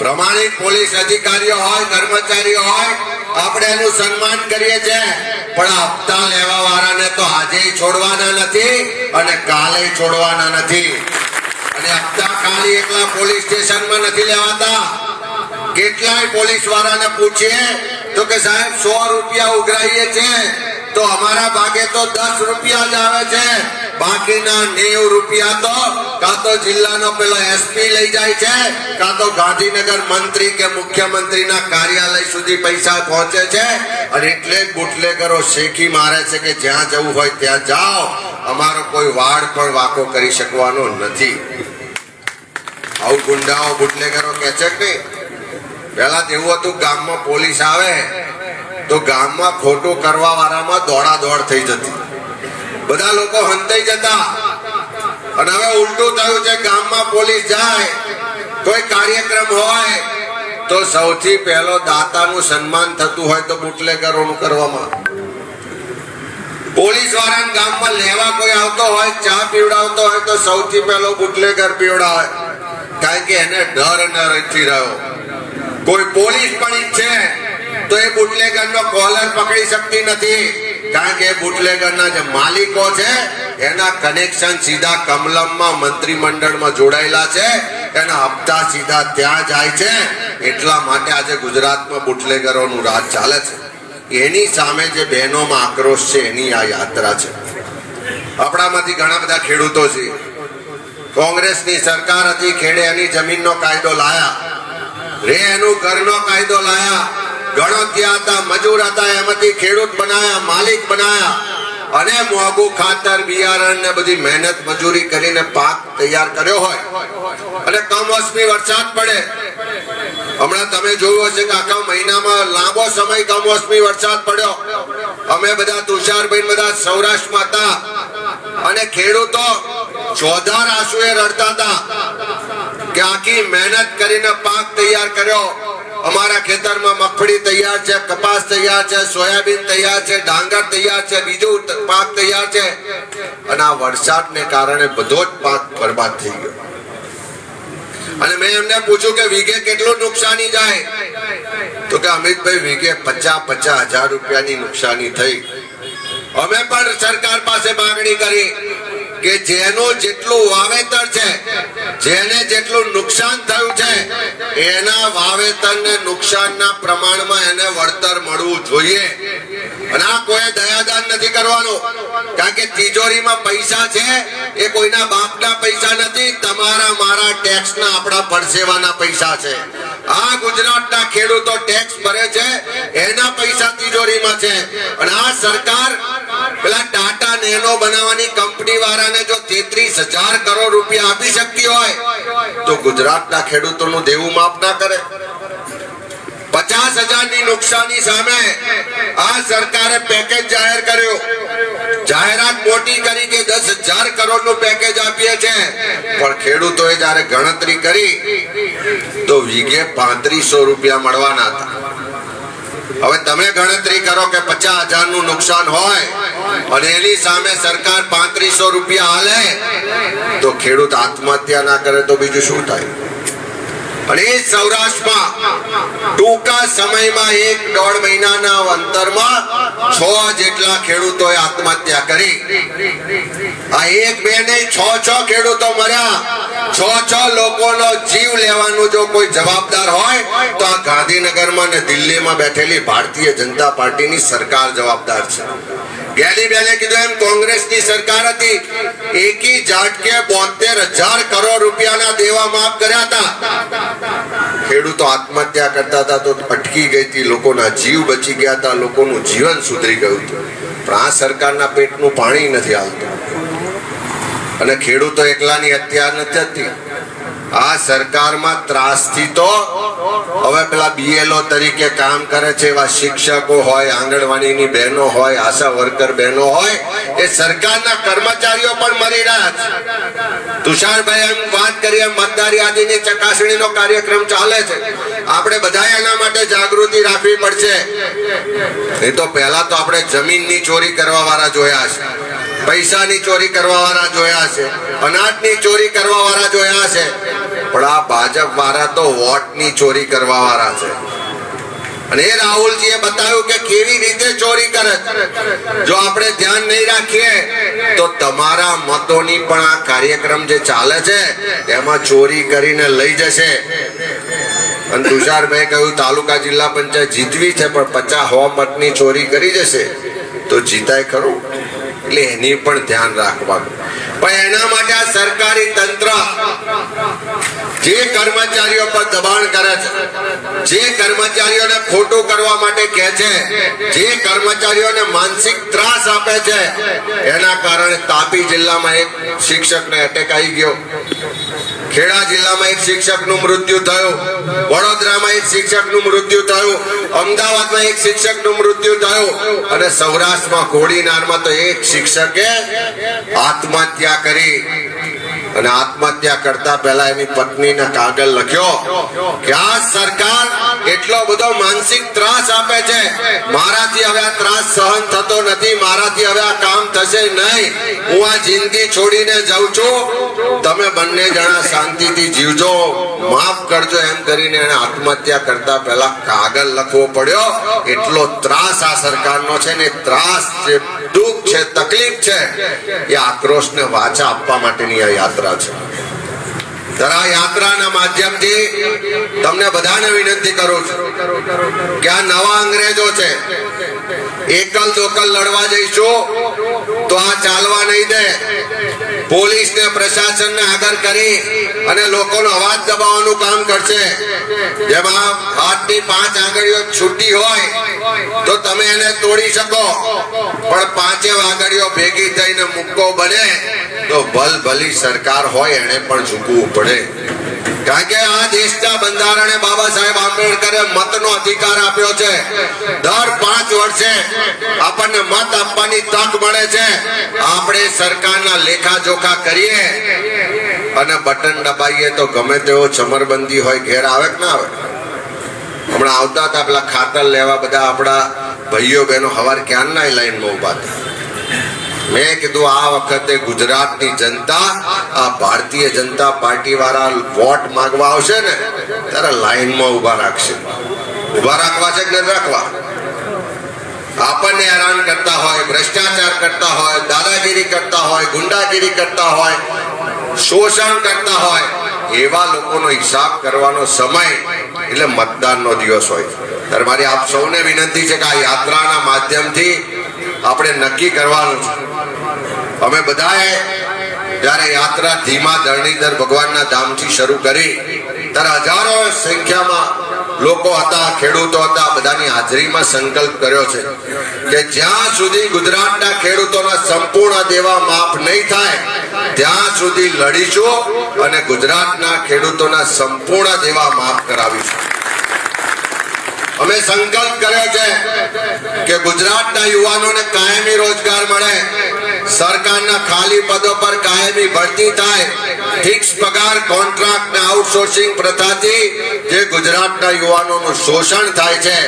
પ્રમાણિક પોલીસ અધિકારીઓ હોય, કર્મચારીઓ હોય, આપણે એનું સન્માન કરીએ છીએ, પણ હપ્તા લેવા વાળાને તો આજે છોડવાના નથી અને કાલે છોડવાના નથી. અને હપ્તા ખાલી એકલા પોલીસ સ્ટેશનમાં નથી લેવાતા. કેટલાય પોલીસ વાળાને પૂછીએ તો કે સાહેબ 100 રૂપિયા ઉઘરાઈએ છે તો અમારા ભાગે તો 10 રૂપિયા જ આવે છે, બાકીના 90 રૂપિયા તો કાં તો જિલ્લાનો પેલો એસપી લઈ જાય છે, કાં તો ગાંધીનગર મંત્રી કે મુખ્યમંત્રીના કાર્યાલય સુધી પૈસા પહોંચે છે. અને એટલે જ બુટલેગરો શેખી મારે છે કે જ્યાં જવું હોય ત્યાં જાઓ, અમારો કોઈ વાડ પણ વાકો કરી શકવાનો નથી. આવું ગુંડાઓ બુટલેગરો કે છે કે નહીં? પહેલા એવું હતું, ગામમાં પોલીસ આવે તો ગામમાં ખોટું કરવા વાળામાં દોડાદોડ થઈ જતી, બધા લોકો હંતાઈ જતા. અને હવે ઉલટું થયું છે, ગામમાં પોલીસ જાય, કોઈ કાર્યક્રમ હોય તો સૌથી પહેલો દાતાનું સન્માન થતું હોય તો બુટલેગરોનું કરવામાં. પોલીસ વાળાને ગામમાં લેવા કોઈ આવતો હોય, ચા પીવડાવતો હોય તો સૌથી પહેલો બુટલેગર પીવડાવે, કારણ કે એને ડર નથી રહ્યો. કોઈ પોલીસ પણ ઈચ્છે તો એ બુટલેગરનો કોલર પકડી શકતી નથી, કારણ કે બુટલેગરના જે માલિકો છે એના કનેક્શન સીધા કમલમમાં મંત્રીમંડળમાં જોડાયેલા છે, એના હપ્તા સીધા ત્યાં જાય છે. એટલા માટે આજે ગુજરાતમાં બુટલેગરોનું રાજ ચાલે છે. એની સામે જે બહેનોમાં આક્રોશ છે એની આ યાત્રા છે. આપણામાંથી ઘણા બધા ખેડૂતો છે. કોંગ્રેસની સરકાર હતી, ખેડે એની જમીનનો કાયદો લાયા, રે એનું ઘરનો કાયદો લાયા, ગણોતિયા હતા, મજૂર હતા, એમાંથી ખેડૂત બનાયા, માલિક બનાયા, અને મોંઘું ખાતર, બિયારણ ને બધી મહેનત મજૂરી કરીને પાક તૈયાર કર્યો હોય અને કમોસમી વરસાદ પડે. હમણાં તમે જોયું હશે કે આખા મહિનામાં લાંબો સમય કમોસમી વરસાદ પડ્યો. અમે બધા તુષારભાઈ બધા સૌરાષ્ટ્રમાં હતા અને ખેડૂતો ચોધાર આંસુએ રડતા હતા કે આખી મહેનત કરીને પાક તૈયાર કર્યો, અમારા ખેતરમાં મગફળી તૈયાર છે, કપાસ તૈયાર છે, સોયાબીન તૈયાર છે, ડાંગર તૈયાર છે, બીજું પાક તૈયાર છે, અને આ વરસાદને કારણે બધો જ પાક બરબાદ થઈ ગયો. અને મેં એમને પૂછ્યું કે વીઘે કેટલું નુકસાની જાય? તો કે અમિતભાઈ વીઘે 50,000 રૂપિયાની નુકસાની થઈ. અમે પણ સરકાર પાસે માંગણી કરી કે જેનું જેટલું વાવેતર છે, જેને જેટલું નુકસાન થયું છે, એના વાવેતરને નુકસાનના પ્રમાણમાં એને વળતર મળવું જોઈએ. અને આ કોઈ દયાદાન નથી કરવાનું, કારણ કે તિજોરીમાં પૈસા છે એ કોઈના બાપના પૈસા નથી, તમારા મારા ટેક્સના, આપણા પરસેવાના પૈસા છે. આ ગુજરાતના ખેડૂતો ટેક્સ ભરે છે, એના પૈસા તિજોરીમાં છે. અને આ સરકાર પેલા ટાટા નેનો બનાવવાની કંપની વાળાને જો 33,000 કરોડ રૂપિયા આપી શકતી હોય તો ગુજરાતના ખેડૂતોનું દેવું માફ ના કરે? 50,000 ની નુકસાની સામે આ સરકારે પેકેજ જાહેર કર્યું, જાહેરાત મોટી કરી કે 10,000 કરોડ નું પેકેજ આપીએ છે, પણ ખેડૂતોએ જયારે ગણતરી કરી તો વીઘે 3500 રૂપિયા મળવાના હતા. હવે તમે ગણતરી કરો કે 50,000 નું નુકસાન હોય અને એની સામે સરકાર 3500 રૂપિયા હાલે તો ખેડૂત આત્મહત્યા ના કરે તો બીજું શું થાય? અને એ સૌરાષ્ટ્રમાં ટૂંકા સમયમાં 1-1.5 મહિનાના અંતરમાં 6 જેટલા ખેડૂતોએ આત્મહત્યા કરી. આ એક બે નહીં, 6 ખેડૂતો મર્યા. 6 લોકોનો જીવ લેવાનું જો કોઈ જવાબદાર હોય તો આ ગાંધીનગરમાં ને દિલ્હીમાં બેઠેલી ભારતીય જનતા પાર્ટીની સરકાર જવાબદાર છે. ગેલીબેને કીધું એમ કોંગ્રેસની સરકાર હતી, એકી ઝાટકે 72,000 કરોડ રૂપિયાના દેવા માફ કર્યા હતા. ખેડૂતો આત્મહત્યા કરતા હતા તો અટકી ગઈ હતી, લોકોના જીવ બચી ગયા હતા, લોકોનું જીવન સુધરી ગયું હતું. પણ આ સરકારના પેટનું પાણી નથી આવતું. અને ખેડૂતો એકલાની હત્યા નથી થતી. આ સરકારમાં ત્રાસથી તો હવે પેલા BLO તરીકે કામ કરે છે એવા શિક્ષકો હોય, આંગણવાડીની બહેનો હોય, આશા વર્કર બહેનો હોય, એ સરકારના કર્મચારીઓ પણ મરી રહ્યા છે. તુષારભાઈ એમ વાત કરી, મતદાર યાદીની ચકાસણીનો કાર્યક્રમ ચાલે છે. આપણે બધા એના માટે જાગૃતિ રાખવી પડશે. નહીં તો પહેલા તો આપણે જમીનની ચોરી કરવા વાળા જોયા છે, પૈસાની ચોરી કરવા વાળા જોયા છે, અનાજની ચોરી કરવા વાળા જોયા છે. પણ આ ભાજપ વાળા તો વોટની ચોરી કરવા વાળા છે. અને એ રાહુલજીએ બતાવ્યું કે કેવી રીતે ચોરી કરે. જો આપણે ધ્યાન નહીં રાખીએ તો તમારા મતોની પણ આ કાર્યક્રમ જે ચાલે છે એમાં ચોરી કરીને લઈ જશે. અને તુષારભાઈ કહ્યું તાલુકા જિલ્લા પંચાયત જીતવી છે પણ 50-100 મતની ચોરી કરી જશે તો જીતાય ખરું. એટલે એની પણ ધ્યાન રાખવાનું. પણ એના માટે આ સરકારી તંત્ર જે કર્મચારીઓ પર દબાણ કરે છે, જે કર્મચારીઓને ખોટું કરવા માટે કહે છે, જે કર્મચારીઓને માનસિક ત્રાસ આપે છે, એના કારણે તાપી જિલ્લામાં એક શિક્ષકને એટેક આવી ગયો, ખેડા જિલ્લામાં એક શિક્ષકનું મૃત્યુ થયું, વડોદરામાં એક શિક્ષકનું મૃત્યુ થયું, અમદાવાદમાં એક શિક્ષકનું મૃત્યુ થયું, અને સૌરાષ્ટ્રમાં કોડીનારમાં તો એક શિક્ષકે આત્મહત્યા કરી. અને આત્મહત્યા કરતા પહેલા એની પત્નીને કાગળ લખ્યો કે આ સરકાર એટલો બધો માનસિક ત્રાસ આપે છે, મારાથી હવે આ ત્રાસ સહન થતો નથી, મારાથી હવે આ કામ થશે નહીં, હું આ જિંદગી છોડીને જાઉં છું, તમે બંને જણા શાંતિથી જીવજો, માફ કરજો. એમ કરીને એને આત્મહત્યા કરતા પહેલા કાગળ લખવો પડ્યો. એટલો ત્રાસ આ સરકારનો છે ને. ત્રાસ જે દુઃખ છે, તકલીફ છે, એ આક્રોશને વાચા આપવા માટેની આ યાત્રા છે. આ યાત્રાના માધ્યમથી તમને બધાને વિનંતી કરું છું કે આ નવા અંગ્રેજો છે, એકલ દોકલ લડવા જઈશું તો આ ચાલવા નહીં દે. પોલીસ ને પ્રશાસન ને આગળ કરી અને લોકોનો અવાજ દબાવવાનું કામ કરશે. જેમાં 8 ની 5 આંગળીઓ છૂટી હોય તો તમે એને તોડી શકો, પણ 5 આંગળીઓ ભેગી થઈને મુક્કો બને તો ભલભલી સરકાર હોય એને પણ ઝૂકવું પડે. કારણ કે આ દેશના બંધારણે બાબા સાહેબ આંબેડકરે મતનો અધિકાર આપ્યો છે. દર 5 વર્ષે આપણને મત આપવાની તક મળે છે. આપણે સરકારના લેખાજોખા કરીએ અને બટન દબાઈએ તો ગમે તેવો ચમરબંધી હોય ઘેર આવે કે ના આવે. હમણાં આવતા હતા પેલા ખાતર લેવા બધા આપણા ભાઈઓ બહેનો સવાર ક્યારના લાઈનમાં ઉભા હતા. મેં કીધું આ વખતે ગુજરાતની જનતા આ ભારતીય જનતા પાર્ટી વાળા વોટ માંગવા આવશે ને ત્યારે લાઈનમાં ઉભા રાખશે. ઉભા રાખવા છે કે ન રાખવા? આપણને હેરાન કરતા હોય, ભ્રષ્ટાચાર કરતા હોય, દાદાગીરી કરતા હોય, ગુંડાગીરી કરતા હોય, શોષણ કરતા હોય, એવા લોકોનો હિસાબ કરવાનો સમય એટલે મતદાનનો દિવસ હોય. ત્યારે મારી આપ સૌને વિનંતી છે કે આ યાત્રાના માધ્યમથી આપણે નક્કી કરવાનું છે. અમે બધાએ જ્યારે યાત્રા ધીમા ધરણીધર ભગવાનના ધામથી શરૂ કરી ત્યારે હજારો સંખ્યામાં લોકો હતા, ખેડૂતો હતા, બધાની હાજરીમાં સંકલ્પ કર્યો છે કે જ્યાં સુધી ગુજરાતના ખેડૂતોના સંપૂર્ણ દેવા માફ નહીં થાય ત્યાં સુધી લડીશું અને ગુજરાતના ખેડૂતોના સંપૂર્ણ દેવા માફ કરાવીશું. અમે સંકલ્પ કર્યો છે કે ગુજરાતના યુવાનોને કાયમી રોજગાર મળે, સરકારના ખાલી પદો પર કાયમી ભરતી થાય, ફિક્સ પગાર, કોન્ટ્રાક્ટ ને આઉટસોર્સિંગ પ્રથાથી જે ગુજરાતના યુવાનોનું શોષણ થાય છે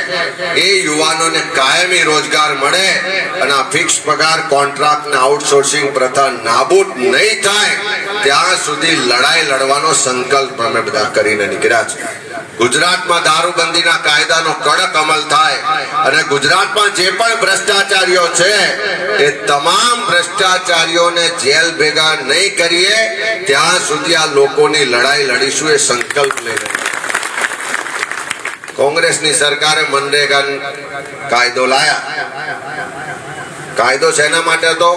એ યુવાનોને કાયમી રોજગાર મળે અને આ ફિક્સ પગાર, કોન્ટ્રાક્ટ ને આઉટસોર્સિંગ પ્રથા નાબૂદ નહીં થાય ત્યાં સુધી લડાઈ લડવાનો સંકલ્પ અમે બધા કરીને નીકળ્યા છે. ગુજરાતમાં દારૂબંધીના કાયદાનો કડક અમલ થાય અને ગુજરાતમાં જે પણ ભ્રષ્ટાચારીઓ છે એ તમામ ભ્રષ્ટાચારીઓને જેલ ભેગા નહીં કરીએ ત્યાં સુધી આ લોકોની લડાઈ લડીશું એ સંકલ્પ લઈને. કોંગ્રેસની સરકારે મનરેગા કાયદો લાયા કાયદો શેના માટે હતો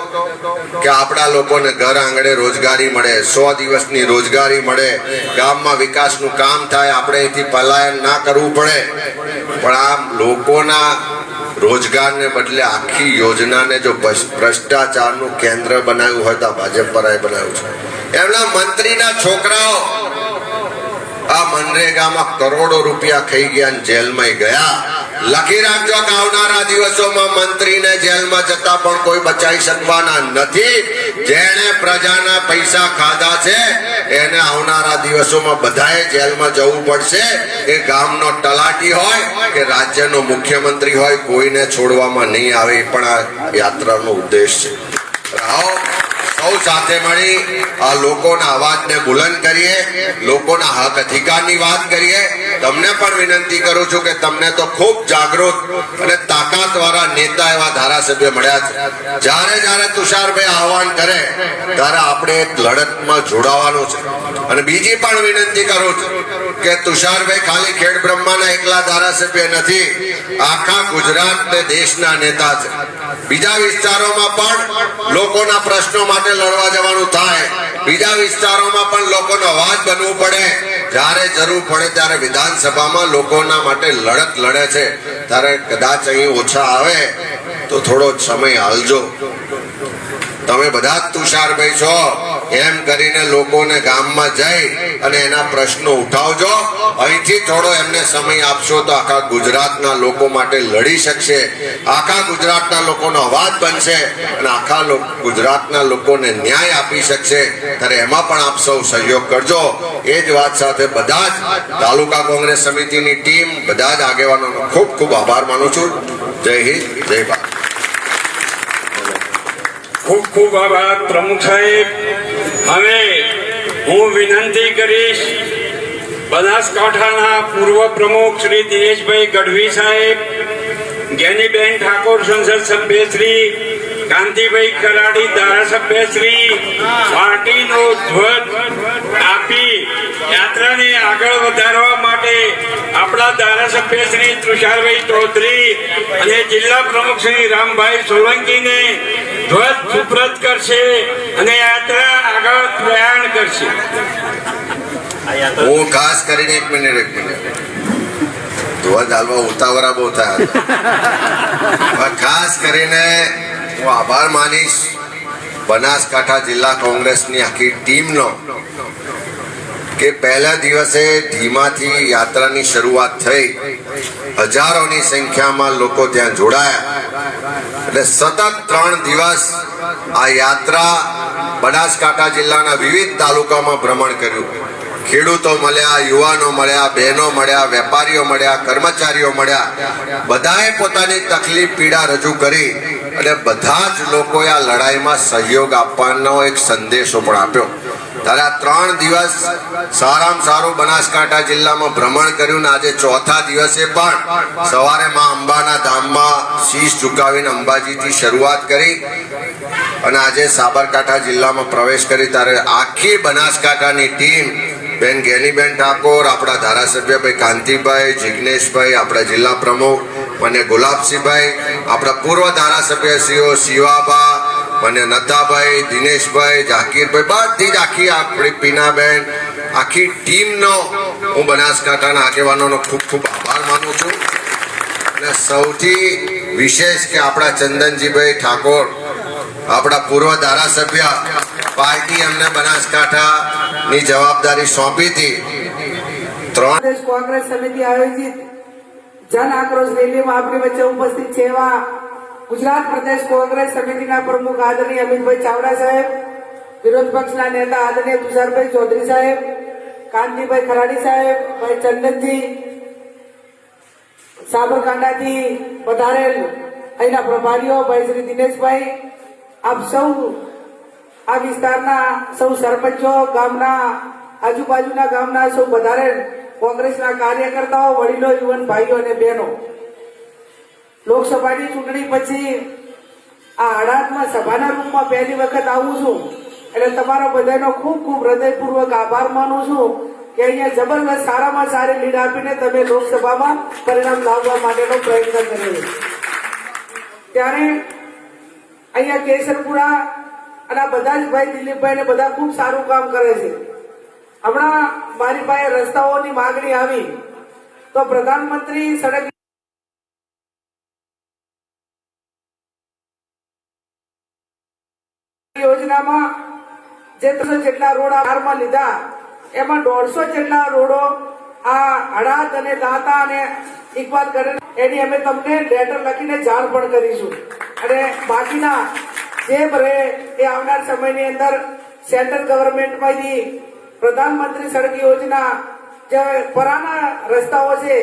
કે આપણા લોકોને ઘર આંગણે રોજગારી મળે, 100 દિવસની રોજગારી મળે, ગામમાં વિકાસનું કામ થાય, આપણે અહીંથી પલાયન ના કરવું પડે. પણ આ લોકોના રોજગારને બદલે આખી યોજનાને જો ભ્રષ્ટાચારનું કેન્દ્ર બનાવ્યું હોય તો ભાજપ પરાએ બનાવ્યું છે. એમના મંત્રીના છોકરાઓ આ મનરેગામાં કરોડો રૂપિયા ખાઈ ગયા અને જેલમાં ગયા. લખી રાખજો કે આવનારા દિવસોમાં મંત્રીને જેલમાં જતા પણ કોઈ બચાવી શકવાના નથી. જેણે પ્રજાના પૈસા ખાધા છે એને આવનારા દિવસોમાં બધાએ જેલમાં જવું પડશે. એ ગામનો તલાટી હોય કે રાજ્યનો મુખ્યમંત્રી હોય, કોઈને છોડવામાં નહીં આવે. એ પણ આ યાત્રાનો ઉદ્દેશ છે. આવો સૌ સાથે મળી આ લોકોના અવાજને બુલંદ કરીએ, લોકોના હક અધિકારની વાત કરીએ. તમને પણ વિનંતી કરું છું કે તમને તો ખૂબ જાગૃત અને તાકાતવાળા નેતા એવા ધારાસભ્ય મળ્યા છે. જ્યારે તુષારભાઈ આહવાન કરે ત્યારે આપણે એક લડતમાં જોડાવાનું છે. અને બીજી પણ વિનંતી કરું છું કે તુષારભાઈ ખાલી ખેડ બ્રહ્માના એકલા ધારાસભ્ય નથી, આખા ગુજરાત ને દેશના નેતા છે. બીજા વિસ્તારોમાં પણ લોકોના પ્રશ્નો માટે લડવા જવાનું થાય, બીજા વિસ્તારોમાં પણ લોકોનો અવાજ બનવું પડે. જ્યારે જરૂર પડે ત્યારે વિધાનસભામાં લોકોના માટે લડત લડે છે. ત્યારે કદાચ અહીં ઓછા આવે તો થોડો સમય હાલજો. તમે બધા જ તુષારભાઈ છો એમ કરીને લોકોને ગામમાં જઈ અને એના પ્રશ્નો ઉઠાવજો. અહીંથી થોડો એમને સમય આપશો તો આખા ગુજરાતના લોકો માટે લડી શકશે, આખા ગુજરાતના લોકોનો અવાજ બનશે અને આખા ગુજરાતના લોકોને ન્યાય આપી શકશે. ત્યારે એમાં પણ આપ સૌ સહયોગ કરજો. એ જ વાત સાથે બધા જ તાલુકા કોંગ્રેસ સમિતિની ટીમ, બધા જ આગેવાનોનો ખૂબ ખૂબ આભાર માનું છું. જય હિન્દ, જય ભારત. ખૂબ ખૂબ આભાર પ્રમુખ સાહેબ. હવે હું વિનંતી કરીશ બનાસકાંઠાના પૂર્વ પ્રમુખ શ્રી દિનેશભાઈ ગઢવી સાહેબ, જ્ઞાનીબેન ઠાકોર સંસદ સભ્ય શ્રી, કાંતિભાઈ કરાડી ધારાસભ્ય શ્રી, પાર્ટીનો ધ્વજ આપી યાત્રાને આગળ વધારવા માટે આપણા ધારાસભ્ય શ્રી તુષારભાઈ ચૌધરી અને જિલ્લા પ્રમુખ શ્રી રામભાઈ સોલંકીને ધ્વજ સુપ્રત કરશે અને યાત્રા આગળ પ્રયાણ કરશે. હું ખાસ કરીને એક મિનિટ ધ્વજ હાલવા ઉતાવળા બહુ થયા હતા. ખાસ કરીને હું આભાર માનીશ બનાસકાંઠા જિલ્લા કોંગ્રેસની આખી ટીમનો કે પહેલા દિવસે ધીમાથી યાત્રાની શરૂઆત થઈ, હજારોની સંખ્યામાં લોકો ત્યાં જોડાયા. એટલે સતત 3 દિવસ આ યાત્રા બનાસકાંઠા જિલ્લાના વિવિધ તાલુકામાં ભ્રમણ કર્યું. ખેડૂતો મળ્યા, યુવાનો મળ્યા, બહેનો મળ્યા, વેપારીઓ મળ્યા, કર્મચારીઓ મળ્યા. બધાએ પોતાની તકલીફ પીડા રજૂ કરી અને બધા જ લોકોએ આ લડાઈમાં સહયોગ આપવાનો એક સંદેશો પણ આપ્યો. ત્યારે આ 3 દિવસ સારામાં સારું બનાસકાંઠા જિલ્લામાં ભ્રમણ કર્યું. ને આજે ચોથા દિવસે પણ સવારે માં અંબાના ધામમાં શીશ ઝુકાવીને અંબાજીથી શરૂઆત કરી અને આજે સાબરકાંઠા જિલ્લામાં પ્રવેશ કરી. ત્યારે આખી બનાસકાંઠાની ટીમ બેન જ્ઞાનીબેન ઠાકોર, આપણા ધારાસભ્ય ભાઈ કાંતિભાઈ, જિગ્નેશભાઈ, આપણા જિલ્લા પ્રમુખ મને ગુલાબસિંહભાઈ, આપણા પૂર્વ ધારાસભ્યશ્રીઓ શિવાબા, મને નતાભાઈ, દિનેશભાઈ, જાકીરભાઈ, બધી જ આખી આપણી પીનાબેન, આખી ટીમનો હું બનાસકાંઠાના આગેવાનોનો ખૂબ ખૂબ આભાર માનું છું. અને સૌથી વિશેષ કે આપણા ચંદનજીભાઈ ઠાકોર, આપણા પૂર્વ ધારાસભ્ય, પાર્ટી એમને બનાસકાંઠાની જવાબદારી સોંપી હતી. પ્રદેશ કોંગ્રેસ સમિતિ આયોજિત જન આક્રોશ રેલીમાં આપણી વચ્ચે ઉપસ્થિત છે એવા ગુજરાત પ્રદેશ કોંગ્રેસ સમિતિના પ્રમુખ આદરણીય અમિતભાઈ ચાવડા સાહેબ, વિરોધ પક્ષના નેતા આદરણીય તુષારભાઈ ચૌધરી સાહેબ, કાંતિભાઈ ખરાડી સાહેબ, ભાઈ ચંદનજી, સાબરકાંઠાથી પધારેલ અહીંના પ્રભારીઓ ભાઈ શ્રી દિનેશભાઈ, આપ સૌ આ વિસ્તારના સૌ સરપંચો, ગામના આજુબાજુના ગામના સૌ પધારેલ કોંગ્રેસના કાર્યકર્તાઓ, વડીલો, યુવાન ભાઈઓ અને બહેનો, લોકસભાની ચૂંટણી પછી આ હળાદમાં સભાના રૂપમાં પહેલી વખત આવું છું એટલે તમારો બધાનો ખૂબ ખૂબ હૃદયપૂર્વક આભાર માનું છું કે અહીંયા જબરદસ્ત સારામાં સારી લીડ આપીને તમે લોકસભામાં પરિણામ લાવવા માટેનો પ્રયત્ન કર્યો. ત્યારે અહીંયા કેસરપુરા અને આ બધા જ ભાઈ દિલીપભાઈ ને બધા ખૂબ સારું કામ કરે છે. હમણાં મારી પાસે રસ્તાઓની માગણી આવી તો પ્રધાનમંત્રી સડક યોજનામાં જે 300 જેટલા રોડ આરમાં લીધા એમાં 150 જેટલા રોડો આ હળાદ અને દાતા અને ઇકબાલ કરે એની અમે તમને લેટર લખીને જાણ પણ કરીશું. અને બાકીના જે રહે એ આવનાર સમયની અંદર સેન્ટ્રલ ગવર્મેન્ટમાંથી પ્રધાનમંત્રી સડક યોજના જે પરાના રસ્તાઓ છે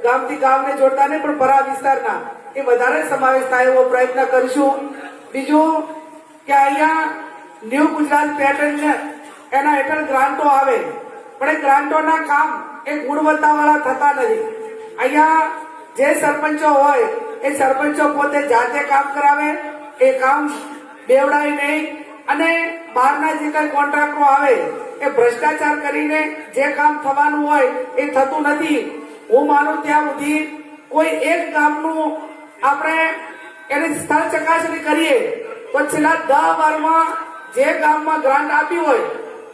ગામથી ગામને જોડતા નહીં પણ પરા વિસ્તારના એ વધારે સમાવેશ થાય એવો પ્રયત્ન કરીશું. બીજું કે અહીંયા ન્યૂ ગુજરાત પેટર્ન એના હેઠળ ગ્રાન્ટો આવે પણ એ ગ્રાન્ટોના કામ એ ગુણવત્તાવાળા થતા નથી. અહીંયા જે સરપંચો હોય એ સરપંચો પોતે જાતે કામ કરાવે, એ કામ બેવડાય નહીં અને બહારના જે કઈ કોન્ટ્રાક્ટો આવે એ ભ્રષ્ટાચાર કરીને જે કામ થવાનું હોય એ થતું નથી. હું માનું ત્યાં સુધી કોઈ એક ગામનું આપણે એની સ્થળ ચકાસણી કરીએ તો છેલ્લા 10 વર્ષમાં જે ગામમાં ગ્રાન્ટ આપી હોય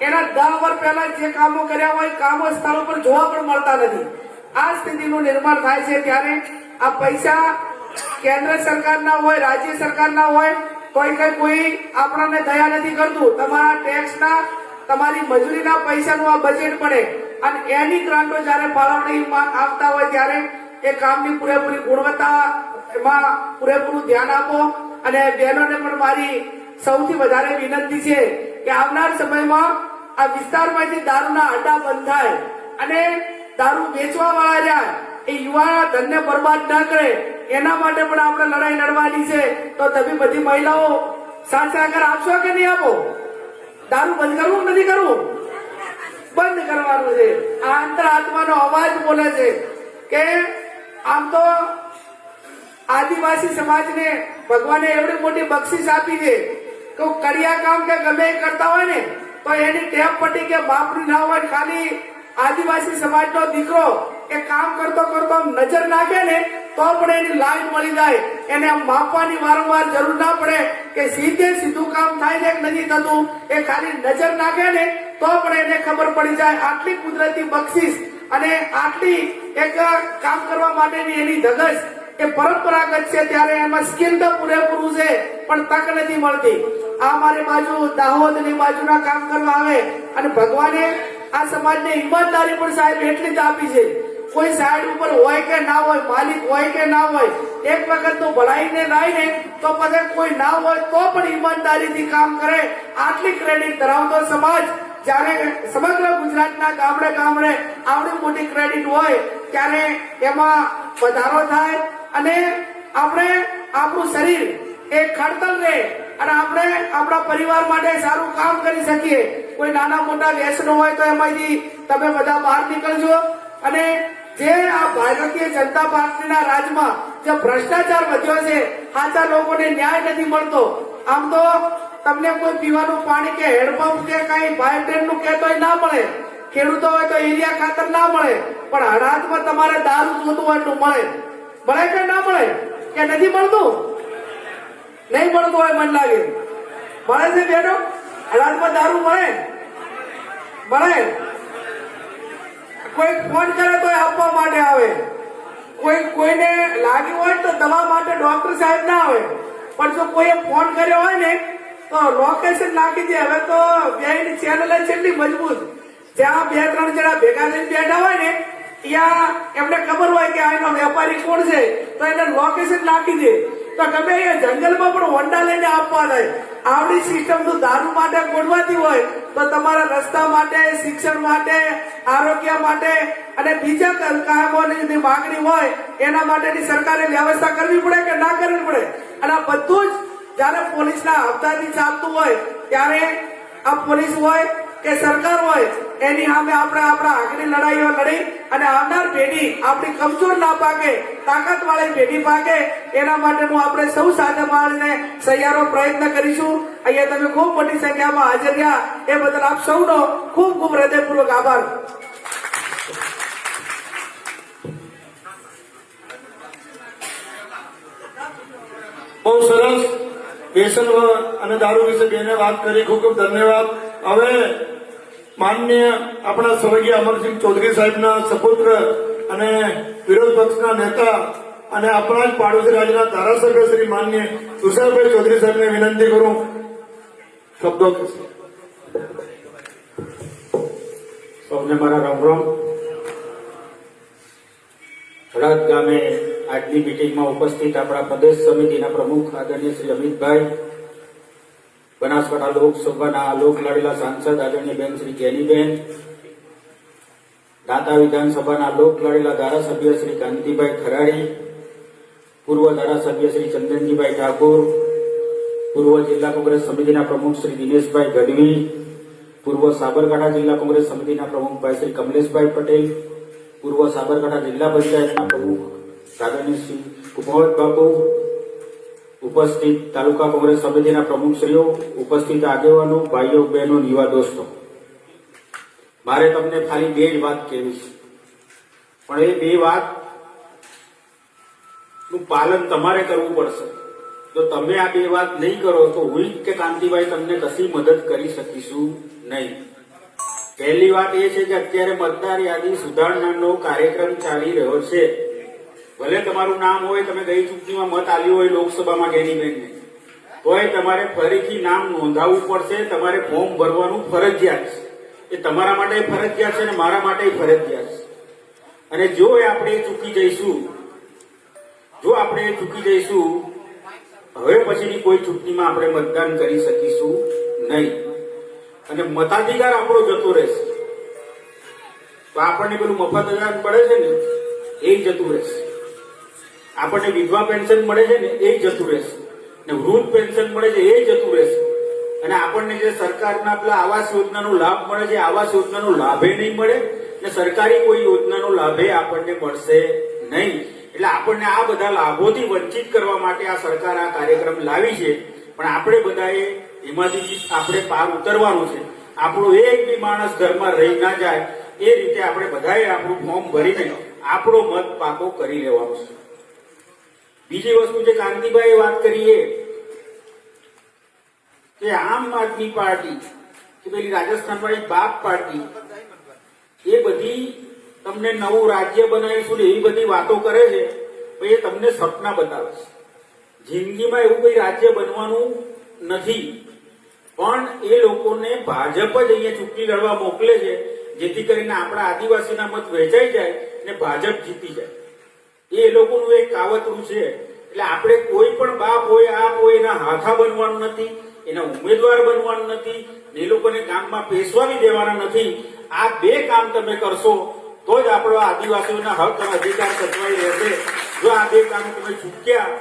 એના 10 વર્ષ પહેલા જે કામો કર્યા હોય કામો સ્થળ ઉપર જોવા પણ મળતા નથી. આ સ્થિતિનું નિર્માણ થાય છે. ત્યારે આ પૈસા કેન્દ્ર સરકારના હોય, રાજ્ય સરકારના હોય, કોઈ આપણને દયા નથી કરતું. તમારા ટેક્સના, તમારી મજૂરીના પૈસાનું આ બજેટ પડે અને એની ગ્રાન્ટો જયારે ફાળવણીમાં આવતા હોય ત્યારે એ કામની પૂરેપૂરી ગુણવત્તા એમાં પૂરેપૂરું ધ્યાન આપો. અને બહેનોને પણ મારી સૌથી વધારે વિનંતી છે કે આવનાર સમયમાં આ વિસ્તારમાંથી દારૂના અડ્ડા બંધ થાય અને દારૂ વેચવા વાળા રહ્યા એ યુવા ધનને બરબાદ ન કરે એના માટે પણ આપણે લડાઈ લડવાની છે. તો તમે બધી મહિલાઓ સાથ સહકાર આપશો કે નહીં આપો? દારૂ બંધ કરવું નથી કરવું? બંધ કરવાનું છે. આ અંતરાત્માનો અવાજ બોલે છે કે આમ તો આદિવાસી સમાજને ભગવાને એવડી મોટી બક્ષિસ આપી છે કે કડિયા કામ કે ગમે એ કરતા હોય ને તો એની ટેપ પટ્ટી કે બાપડી ના હોય. ખાલી આદિવાસી સમાજનો દીકરો એ કામ કરતો કરતો નજર નાખે ને તો પણ એની લાઈન મળી જાય. એને માપવાની વારંવાર જરૂર ના પડે કે સીધું કામ થાય છે કે નથી થતું. એ ખાલી નજર નાખે ને તો પણ એને ખબર પડી જાય. આટલી કુદરતી બક્ષિસ અને આટલી એક કામ કરવા માટેની એની ધગશ એ પરંપરાગત છે. ત્યારે એમાં સ્કિલ તો પૂરેપૂરું છે પણ તક નથી મળતી. આ મારી બાજુ દાહોદની બાજુના કામ કરવા આવે અને ભગવાને આ સમાજને ઈમાનદારી પણ સાહેબ એટલી જ આપી છે. કોઈ સાઈડ ઉપર હોય કે ના હોય, માલિક હોય કે ના હોય, એક વખત તો ભણાઈને નાય ને તો પછી કોઈ ના હોય તો પણ ઈમાનદારીથી કામ કરે. આટલી ક્રેડિટ ધરાવતો સમાજ જ્યારે સમગ્ર ગુજરાતના ગામડે ગામડે આવડી મોટી ક્રેડિટ હોય ત્યારે એમાં વધારો થાય અને આપણે આપણું શરીર એ ખડતલ રહે અને આપણે આપણા પરિવાર માટે સારું કામ કરી શકીએ. કોઈ નાના મોટા વ્યસનો હોય તો એમાંથી તમે બધા બહાર નીકળજો. અને જે આ ભારતીય જનતા પાર્ટીના રાજમાં જે ભ્રષ્ટાચાર વધ્યો છે, સાચા લોકોને ન્યાય નથી મળતો. આમ તો તમને કોઈ પીવાનું પાણી કે હેન્ડપંપ કે કઈ બાયોટેન નું કહેતોય ના મળે. ખેડૂતો હોય તો યુરિયા ખાતર ના મળે પણ હળાદમાં તમારે દારૂ જોતું હોય એટલું મળે. મળે કે ના મળે? કે નથી મળતું? નહીં મળતું હોય મન લાગે. મળે છે બેનો? હળાદમાં દારૂ મળે? મળે? કોઈ ફોન કરે તો આપવા માટે આવે. કોઈને લાગ્યું હોય તો દવા માટે ડોક્ટર સાહેબ ના આવે પણ જો કોઈએ ફોન કર્યો હોય ને તો લોકેશન નાખી દે. હવે તો બેની ચેનલ એટલી મજબૂત જ્યાં 2-3 જણા ભેગા થઈને બેઠા હોય ને ત્યાં એમને ખબર હોય કે આનો વેપારી કોણ છે તો એને લોકેશન નાખી દે તો ગમે એ જંગલમાં પણ હોન્ડા લઈને આપવા થાય. આવડી સિસ્ટમ તો દારૂ માટે ગોઠવાતી હોય તો તમારા રસ્તા માટે, શિક્ષણ માટે, આરોગ્ય માટે અને બીજા કામોની જે માંગણી હોય એના માટેની સરકારે વ્યવસ્થા કરવી પડે કે ના કરવી પડે? અને આ બધું જ જયારે પોલીસના હપ્તાથી ચાલતું હોય ત્યારે આ પોલીસ હોય કે સરકાર હોય એની સામે આપણે આપણા હકની લડાઈઓ લડી અને આવનાર પેઢી આપણી કમજોર ના પાકે, તાકાત વાળી પેઢી પાકે એના માટેનું આપણે સૌ સાથે મળીને સહિયારો પ્રયત્ન કરીશું. અહીંયા તમે ખૂબ મોટી સંખ્યામાં હાજર રહ્યા એ બદલ આપ સૌનો ખૂબ ખૂબ હૃદયપૂર્વક આભાર. બહુ સરસ વ્યસન અને દારૂ વિશે બેને વાત કરી. ખૂબ ખૂબ ધન્યવાદ. હવે માનનીય આપણા સ્વર્ગીય અમરસિંહ ચૌધરી સાહેબના સપુત્ર અને વિરોધ પક્ષના નેતા અને આપણા જ પાડોશી રાજ્યના ધારાસભ્ય શ્રી માનનીય તુષારભાઈ ચૌધરી સાહેબને વિનંતી કરું શબ્દો કહેશે. સૌને મારા રામ રામ. હળદ ગામે આજની મિટિંગમાં ઉપસ્થિત આપણા પ્રદેશ સમિતિના પ્રમુખ આદરણીય શ્રી અમિતભાઈ, બનાસકાંઠા લોકસભાના લોકલાડીલા સાંસદ આદરણીય બેન શ્રી ગેનીબેન, દાંતા વિધાનસભાના લોકલાડીલા ધારાસભ્ય શ્રી કાંતિભાઈ ખરાડી, પૂર્વ ધારાસભ્ય શ્રી ચંદનજીભાઈ ઠાકોર, પૂર્વ જિલ્લા કોંગ્રેસ સમિતિના પ્રમુખ શ્રી દિનેશભાઈ ગઢવી, પૂર્વ સાબરકાંઠા જિલ્લા કોંગ્રેસ સમિતિના પ્રમુખભાઈ શ્રી કમલેશભાઈ પટેલ, પૂર્વ સાબરકાંઠા જિલ્લા પંચાયતના પ્રમુખ આદરણીય શ્રી કુમાવત બાપુ, ઉપસ્થિત તાલુકા કોંગ્રેસ સમિતિના પ્રમુખશ્રીઓ, ઉપસ્થિત આગેવાનો, ભાઈઓ બહેનો, યુવા દોસ્તો, મારે તમને ખાલી બે જ વાત કહેવી છે, પણ એ બે વાત નું પાલન તમારે કરવું પડશે. જો તમે આ બે વાત નહીં કરો તો હું કે કાંતિભાઈ તમને કશી મદદ કરી શકીશું નહીં. પહેલી વાત એ છે કે અત્યારે મતદાર યાદી સુધારણાનો કાર્યક્રમ ચાલી રહ્યો છે. ભલે તમારું નામ હોય, તમે ગઈ ચૂંટણીમાં મત આલ્યું હોય લોકસભામાં ગેનીબેનને, તોય તમારે ફરીથી નામ નોંધાવવું પડશે. તમારે ફોર્મ ભરવાનું ફરજિયાત છે. એ તમારા માટે ફરજિયાત છે અને મારા માટે ફરજિયાત છે. અને જો આપણે ચૂકી જઈશું, હવે પછીની કોઈ ચૂંટણીમાં આપણે મતદાન કરી શકીશું નહીં અને મતાધિકાર આપણો જતો રહેશે. તો આપણને પેલું મફત અનાજ મળે છે ને એ જતું રહેશે, આપણને વિધવા પેન્શન મળે છે ને એ જતું રહેશે, ને વૃદ્ધ પેન્શન મળે છે એ જતું રહેશે, અને આપણને જે સરકારના પેલા આવાસ યોજનાનો લાભ મળે છે આવાસ યોજનાનો લાભે નહીં મળે, ને સરકારી કોઈ યોજનાનો લાભે આપણને મળશે નહીં. એટલે આપણને આ બધા લાભોથી વંચિત કરવા માટે આ સરકાર આ કાર્યક્રમ લાવી છે. પણ આપણે બધાએ એમાંથી આપણે પાર ઉતરવાનું છે. આપણો એક બી માણસ ઘરમાં રહી ના જાય એ રીતે આપણે બધાએ આપણું ફોર્મ ભરીને આપણો મત પાકો કરી લેવાનો છે. બીજી વસ્તુ જે કાંતિભાઈએ વાત કરી કે આમ આદમી પાર્ટી કે પેલી રાજસ્થાન વાળી બાપ પાર્ટી એ બધી તમને નવું રાજ્ય બનાવીશું ને એવી બધી વાતો કરે છે. એ તમને સપના બતાવે છે. જિંદગીમાં એવું કોઈ રાજ્ય બનવાનું નથી. પણ એ લોકોને ભાજપ જ અહીંયા ચૂંટણી લડવા મોકલે છે, જેથી કરીને આપણા આદિવાસીના મત વહેંચાઈ જાય ને ભાજપ જીતી જાય. એ લોકોનું એક કાવતરું છે. એટલે આપણે કોઈ પણ બાપ હોય આપ હોય એના હાથા બનવાનું નથી, એના ઉમેદવાર બનવાનું નથી, એ લોકોને કામમાં પેશવાની દેવાના નથી. આ બે કામ તમે કરશો તો જ આપણો આદિવાસીઓના હક અને અધિકાર સચવાઈ રહેશે. જો આ બે કામ તમે ચૂક્યા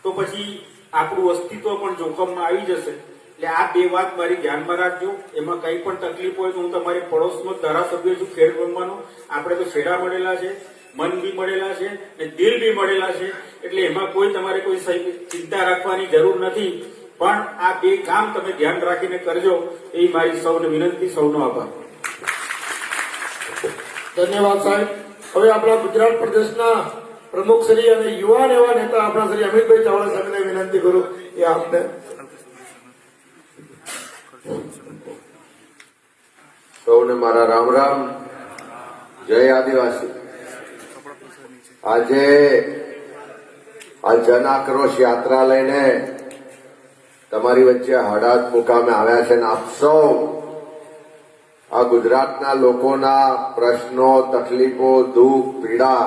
તો પછી આપણું અસ્તિત્વ પણ જોખમમાં આવી જશે. એટલે આ બે વાત મારી ધ્યાનમાં રાખજો. એમાં કઈ પણ તકલીફ હોય તો હું તમારી પડોશનો ધારાસભ્ય છું, ખેડ બ્રહ્માનો. આપણે તો છેડા મળેલા છે, મન બી મળેલા છે ને દિલ બી મળેલા છે. એટલે એમાં કોઈ તમારે કોઈ ચિંતા રાખવાની જરૂર નથી. પણ આ બે કામ તમે ધ્યાન રાખીને કરજો એ મારી સૌને વિનંતી. સૌનો આભાર. ધન્યવાદ સાહેબ. હવે આપણા ગુજરાત પ્રદેશના પ્રમુખ શ્રી અને યુવાન એવા નેતા આપણા શ્રી અમિતભાઈ ચાવડા સાહેબને વિનંતી કરું એ આપને. સૌને મારા રામ રામ. જય આદિવાસી. આજે આ જન આક્રોશ યાત્રા લઈને તમારી વચ્ચે હળદ મુકામે આવ્યા છે. આપ સૌ આ ગુજરાતના લોકોના પ્રશ્નો, તકલીફો, દુઃખ, પીડા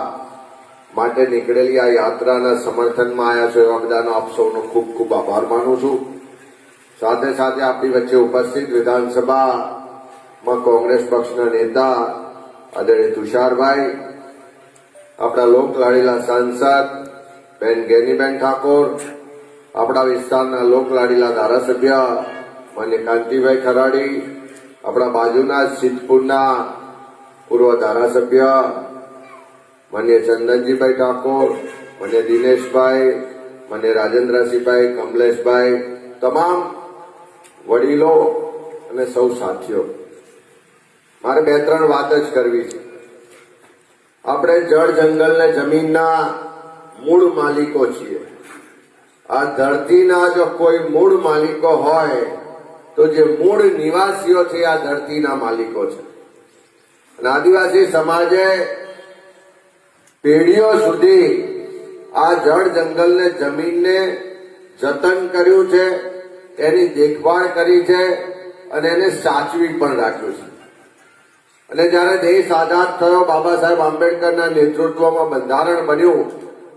માટે નીકળેલી આ યાત્રાના સમર્થનમાં આવ્યા છો. એવા બધાનો આપ સૌનો ખૂબ ખૂબ આભાર માનું છું. સાથે સાથે આપણી વચ્ચે ઉપસ્થિત વિધાનસભામાં કોંગ્રેસ પક્ષના નેતા આદરણીય તુષારભાઈ, આપણા લોકલાડીલા સાંસદ બેન ગેનીબેન ઠાકોર, આપણા વિસ્તારના લોકલાડીલા ધારાસભ્ય માન્ય કાંતિભાઈ ખરાડી, આપણા બાજુના સિદ્ધપુરના પૂર્વ ધારાસભ્ય માન્ય ચંદનજીભાઈ ઠાકોર, માન્ય દિનેશભાઈ, માન્ય રાજેન્દ્રસિંહભાઈ, કમલેશભાઈ, તમામ વડીલો અને સૌ સાથીઓ, મારે બે ત્રણ વાત જ કરવી છે. આપણે જળ જંગલ ને જમીનના મૂળ માલિકો છીએ આ ધરતીના જો કોઈ મૂળ માલિકો હોય તો જે મૂળ નિવાસીઓ છે આ ધરતીના માલિકો છે. અને આદિવાસી સમાજે પેઢીઓ સુધી આ જળ જંગલને જમીનને જતન કર્યું છે, એની દેખભાળ કરી છે અને એને સાચવી પણ રાખ્યું છે. અને જયારે દેશ આઝાદ થયો, બાબા સાહેબ આંબેડકરના નેતૃત્વમાં બંધારણ બન્યું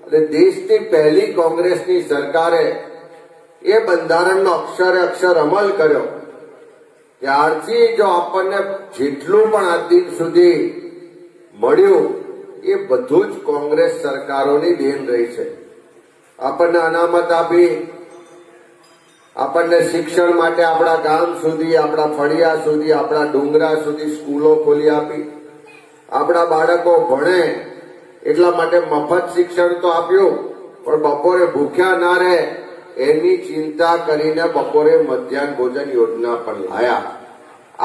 અને દેશની પહેલી કોંગ્રેસની સરકારે એ બંધારણનો અક્ષરે અક્ષર અમલ કર્યો. ત્યારથી જો આપણને જેટલું પણ આજ દિન સુધી મળ્યું એ બધું જ કોંગ્રેસ સરકારોની દેન રહી છે. આપણને અનામત આપી, આપણને શિક્ષણ માટે આપણા ગામ સુધી, આપણા ફળિયા સુધી, આપણા ડુંગરા સુધી સ્કૂલો ખોલી આપી. આપણા બાળકો ભણે એટલા માટે મફત શિક્ષણ તો આપ્યું, પણ બપોરે ભૂખ્યા ના રહે એની ચિંતા કરીને બપોરે મધ્યાહન ભોજન યોજના પણ લાયા.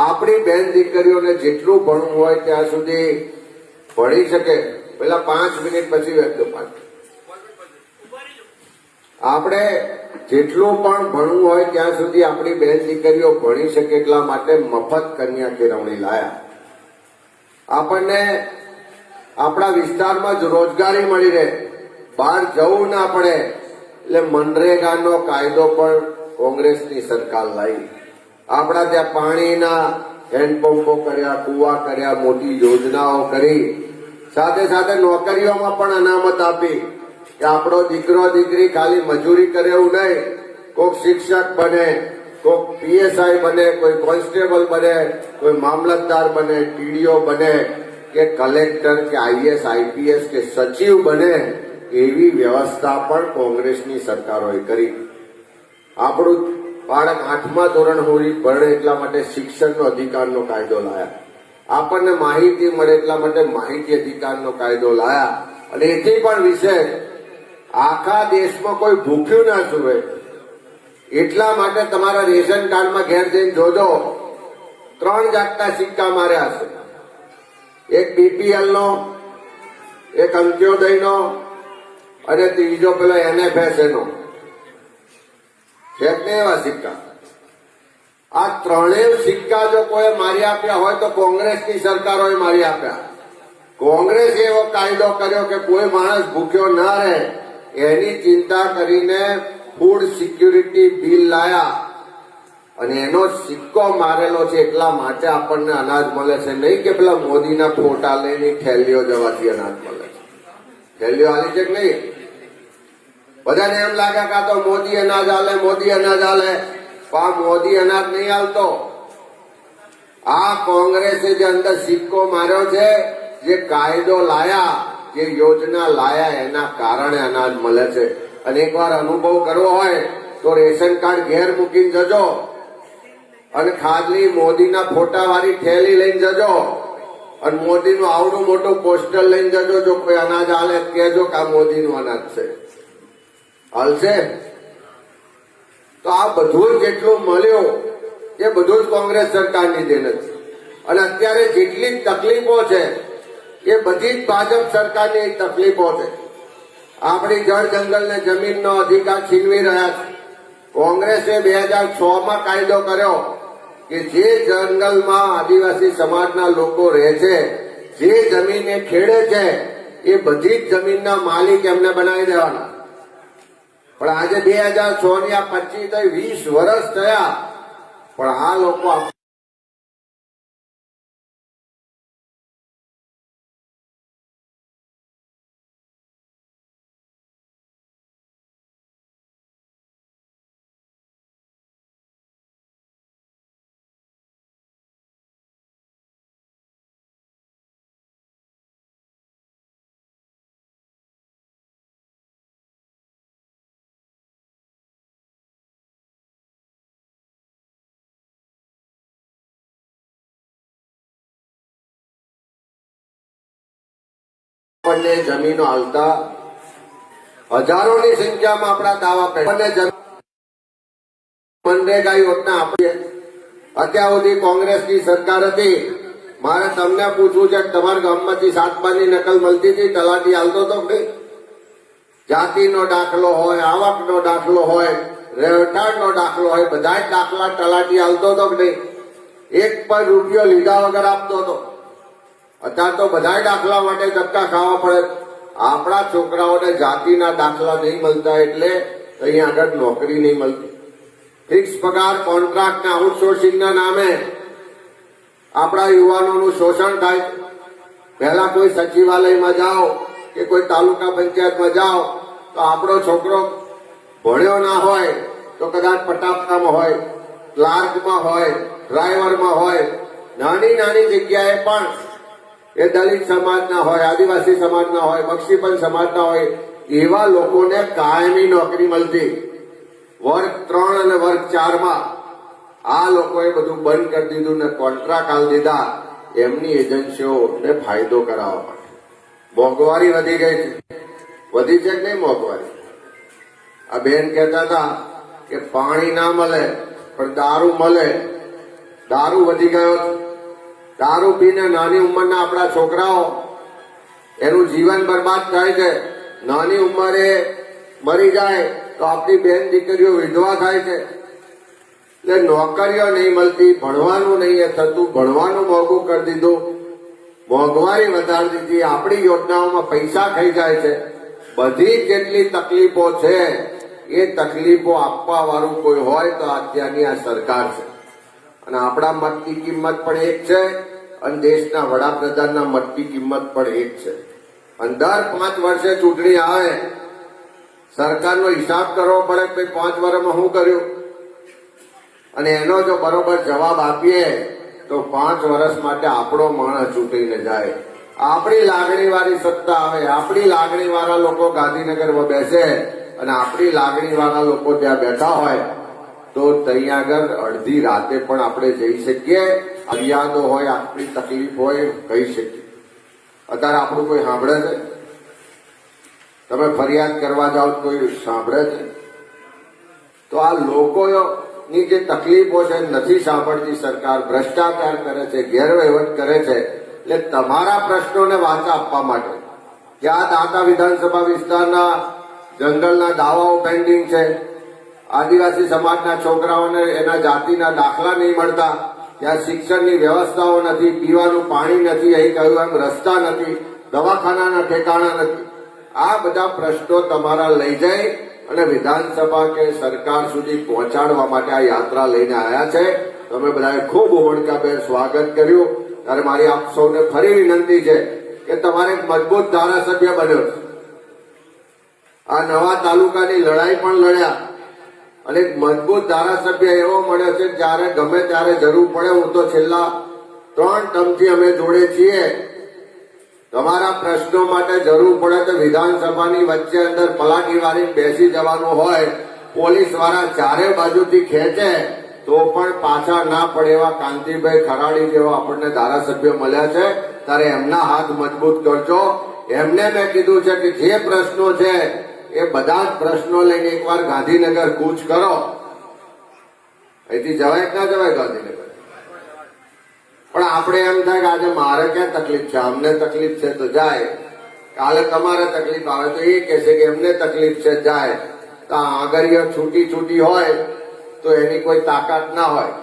આપણી બેન દીકરીઓને જેટલું ભણવું હોય ત્યાં સુધી ભણી શકે. પેલા 5 મિનિટ પછી વ્યક્ત આપણે જેટલું પણ ભણવું હોય ત્યાં સુધી આપણી બેન દીકરીઓ ભણી શકે એટલા માટે મફત કન્યા કેળવણી લાયા. આપણને આપણા વિસ્તારમાં જ રોજગારી મળી રહે, બહાર જવું ના પડે એટલે મનરેગાનો કાયદો પણ કોંગ્રેસની સરકાર લાવી. આપણા ત્યાં પાણીના હેન્ડપંપો કર્યા, કુવા કર્યા, મોટી યોજનાઓ કરી. સાથે સાથે નોકરીઓમાં પણ અનામત આપી કે આપણો દીકરો દીકરી ખાલી મજૂરી કરે એવું નહીં, કોઈક શિક્ષક બને, કોઈક પીએસઆઈ બને, કોઈ કોન્સ્ટેબલ બને, કોઈ મામલતદાર બને, ટીડીઓ બને કે કલેક્ટર કે આઈએસ આઈપીએસ કે સચિવ બને, એવી વ્યવસ્થા પણ કોંગ્રેસની સરકારોએ કરી. આપણું બાળક 8મા ધોરણ સુધી ભણે એટલા માટે શિક્ષણનો અધિકારનો કાયદો લાયા. આપણને માહિતી મળે એટલા માટે માહિતી અધિકારનો કાયદો લાયા. અને એથી પણ વિશેષ આખા દેશમાં કોઈ ભૂખ્યું ના સુવે એટલા માટે તમારા રેશન કાર્ડમાં ઘેર જઈને જોજો, 3 જાતના સિક્કા માર્યા છે. એક બીપીએલ નો, એક અંત્યોદયનો અને ત્રીજો પેલો NFSA નો છે ને એવા સિક્કા. આ 3 સિક્કા જો કોઈ મારી આપ્યા હોય તો કોંગ્રેસની સરકારોએ મારી આપ્યા. કોંગ્રેસે એવો કાયદો કર્યો કે કોઈ માણસ ભૂખ્યો ના રહે એની ચિંતા કરીને ફૂડ સિક્યુરિટી બિલ લાયા અને એનો સિક્કો મારેલો છે. એટલા માટે આપણને અનાજ મળે છે, નહીં કે પેલા મોદીના ફોટા લઈને થેલીઓ જવાથી અનાજ મળે છે. થેલીઓ આલી છે કે નહીં? બધાને એમ લાગે કે આ તો મોદી અનાજ આલે, મોદી અનાજ આલે. આ મોદી અનાજ નહીં આલતો. આ કોંગ્રેસે જે અંદર સિક્કો માર્યો છે, જે કાયદો લાયા, જે યોજના લાયા એના કારણે અનાજ મળે છે. અને એકવાર અનુભવ કરવો હોય તો રેશન કાર્ડ ઘેર મૂકીને જજો અને ખાલી મોદીના ફોટા વાળી થેલી લઈને જજો અને મોદીનું આવડું મોટું પોસ્ટર લઈને જજો. જો કોઈ અનાજ આલે કહેજો કે આ મોદીનું અનાજ છે, હાલશે. તો આ બધું જેટલું મળ્યું એ બધું જ કોંગ્રેસ સરકારની દેન છે. અને અત્યારે જેટલી તકલીફો છે એ બધી જ ભાજપ સરકારની તકલીફો છે. આપણી જળ જંગલ ને જમીનનો અધિકાર છીનવી રહ્યા છે. કોંગ્રેસે 2006માં કાયદો કર્યો કે જે જંગલમાં આદિવાસી સમાજના લોકો રહે છે, જે જમીન એ ખેડે છે, એ બધી જ જમીનના માલિક એમને બનાવી દેવાના. પણ આજે 2006 ની આ 25 થઈ 20 વર્ષ થયા, પણ આ લોકો આપણને જમીનો હાલતા હજારોની સંખ્યામાં આપણા દાવા પેઢી મનરેગા યોજના આપીએ. અત્યાર સુધી કોંગ્રેસની સરકાર હતી. મારે તમને પૂછવું છે કે તમારા ગામમાંથી 7 પાની નકલ મળતી હતી, તલાટી હાલતો હતો કે જાતિનો દાખલો હોય, આવકનો દાખલો હોય, રહેઠાણનો દાખલો હોય, બધા જ દાખલા તલાટી હાલતો હતો કે નહીં? એક પણ રૂપિયો લીધા વગર આપતો હતો. અત્યારે તો બધા દાખલા માટે ધક્કા ખાવા પડે. આપણા છોકરાઓને જાતિના દાખલા નહીં મળતા એટલે અહીંયા આગળ નોકરી નહીં મળતી. ફિક્સ પગાર, કોન્ટ્રાક્ટ ને આઉટસોર્સિંગના નામે આપણા યુવાનોનું શોષણ થાય. પહેલા કોઈ સચિવાલયમાં જાઓ કે કોઈ તાલુકા પંચાયતમાં જાઓ તો આપણો છોકરો ભણ્યો ના હોય તો કદાચ પટાપકામાં હોય, ક્લાર્કમાં હોય, ડ્રાઈવરમાં હોય, નાની નાની જગ્યાએ પણ એ દલિત સમાજના હોય, આદિવાસી સમાજના હોય, બક્ષીપંચ સમાજના હોય, એવા લોકોને કાયમી નોકરી મળતી. વર્ગ 3 અને વર્ગ 4માં આ લોકોએ બધું બંધ કરી દીધું ને કોન્ટ્રાક્ટ આલી દીધા એમની એજન્સીઓને ફાયદો કરાવવા માટે. મોંઘવારી વધી ગઈ છે. વધી છે કે નહીં મોંઘવારી? આ બેન કહેતા હતા કે પાણી ના મળે પણ દારૂ મળે. દારૂ વધી ગયો છે. દારૂ પીને નાની ઉંમરના આપણા છોકરાઓ એનું જીવન બરબાદ થાય છે. નાની ઉંમરે મરી જાય તો આપણી બેન દીકરીઓ વિધવા થાય છે. એટલે નોકરીઓ નહીં મળતી, ભણવાનું નહીં થતું, ભણવાનું મોંઘું કરી દીધું, મોંઘવારી વધારી દીધી, આપણી યોજનાઓમાં પૈસા ખાઈ જાય છે. બધી જેટલી તકલીફો છે એ તકલીફો આપવા વાળું કોઈ હોય તો અત્યારની આ સરકાર છે. અને આપણા મતની કિંમત પણ એક છે અને દેશના વડાપ્રધાનના મતની કિંમત પણ એક છે. અને દર 5 વર્ષે ચૂંટણી આવે, સરકારનો હિસાબ કરવો પડે કે 5 વર્ષમાં શું કર્યું, અને એનો જો બરોબર જવાબ આપીએ તો 5 વર્ષ માટે આપણો માણસ ચૂંટીને જાય. આપણી લાગણી વાળી સત્તા આવે, આપણી લાગણી વાળા લોકો ગાંધીનગરમાં બેસે અને આપણી લાગણી વાળા લોકો ત્યાં બેઠા હોય તો ત્યાં આગળ અડધી રાતે પણ આપણે જઈ શકીએ. ફરિયાદો હોય, આપણી તકલીફ હોય, કહી શકીએ. અત્યારે આપણું કોઈ સાંભળે છે? તમે ફરિયાદ કરવા જાઓ કોઈ સાંભળે છે? તો આ લોકોની જે તકલીફો છે નથી સાંભળતી સરકાર. ભ્રષ્ટાચાર કરે છે, ગેરવહીવટ કરે છે. એટલે તમારા પ્રશ્નોને વાચા આપવા માટે કે આ દાંતા વિધાનસભા વિસ્તારના જંગલના દાવાઓ પેન્ડિંગ છે, આદિવાસી સમાજના છોકરાઓને એના જાતિના દાખલા નહીં મળતા, ત્યાં શિક્ષણની વ્યવસ્થાઓ નથી, પીવાનું પાણી નથી, અહીં કહ્યું એમ રસ્તા નથી, દવાખાનાના ઠેકાણા નથી. આ બધા પ્રશ્નો તમારા લઈ જાય અને વિધાનસભા કે સરકાર સુધી પહોંચાડવા માટે આ યાત્રા લઈને આવ્યા છે. તમે બધાએ ખૂબ ઉમળકાભેર સ્વાગત કર્યું. ત્યારે મારી આપ સૌને ફરી વિનંતી છે કે તમારે એક મજબૂત ધારાસભ્ય બન્યો છે. આ નવા તાલુકાની લડાઈ પણ લડ્યા અને એક મજબૂત ધારાસભ્ય એવો મળ્યો છે જ્યારે ગમે ત્યારે જરૂર પડે. હું તો છેલ્લા 3 ટર્મથી અમે જોડે છીએ. તમારા પ્રશ્નો માટે જરૂર પડે તો વિધાનસભાની વચ્ચે અંદર પલાટી વાળી બેસી જવાનું હોય, પોલીસ વાળા ચારે બાજુથી ખેંચે તો પણ પાછા ના પડે એવા કાંતિભાઈ ખરાડી જેવા આપણને ધારાસભ્ય મળ્યા છે. ત્યારે એમના હાથ મજબૂત કરજો. એમને મેં કીધું છે કે જે પ્રશ્નો છે એ બધા જ પ્રશ્નો લઈને એકવાર ગાંધીનગર કૂચ કરો. અહીંથી જવાય કે ના જવાય ગાંધીનગર? પણ આપણે એમ થાય કે આજે મારે ક્યાં તકલીફ છે, અમને તકલીફ છે તો જાય. કાલે તમારે તકલીફ આવે તો એ કહેશે કે એમને તકલીફ છે જાય. તો આગળ છૂટી હોય તો એની કોઈ તાકાત ના હોય.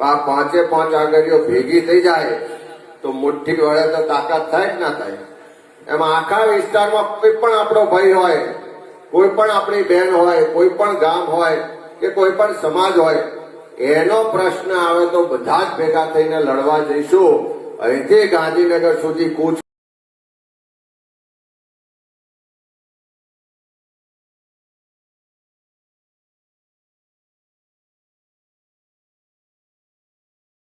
આ 5 આગળીઓ ભેગી થઈ જાય તો મુઠ્ઠી વડે તો તાકાત થાય જ ના થાય. એમાં આખા વિસ્તારમાં કોઈ પણ આપણો ભાઈ હોય, કોઈ પણ આપણી બહેન હોય, કોઈ પણ ગામ હોય કે કોઈ પણ સમાજ હોય, એનો પ્રશ્ન આવે તો બધા જ ભેગા થઈને લડવા જઈશું. અહીંથી ગાંધીનગર સુધી કૂચ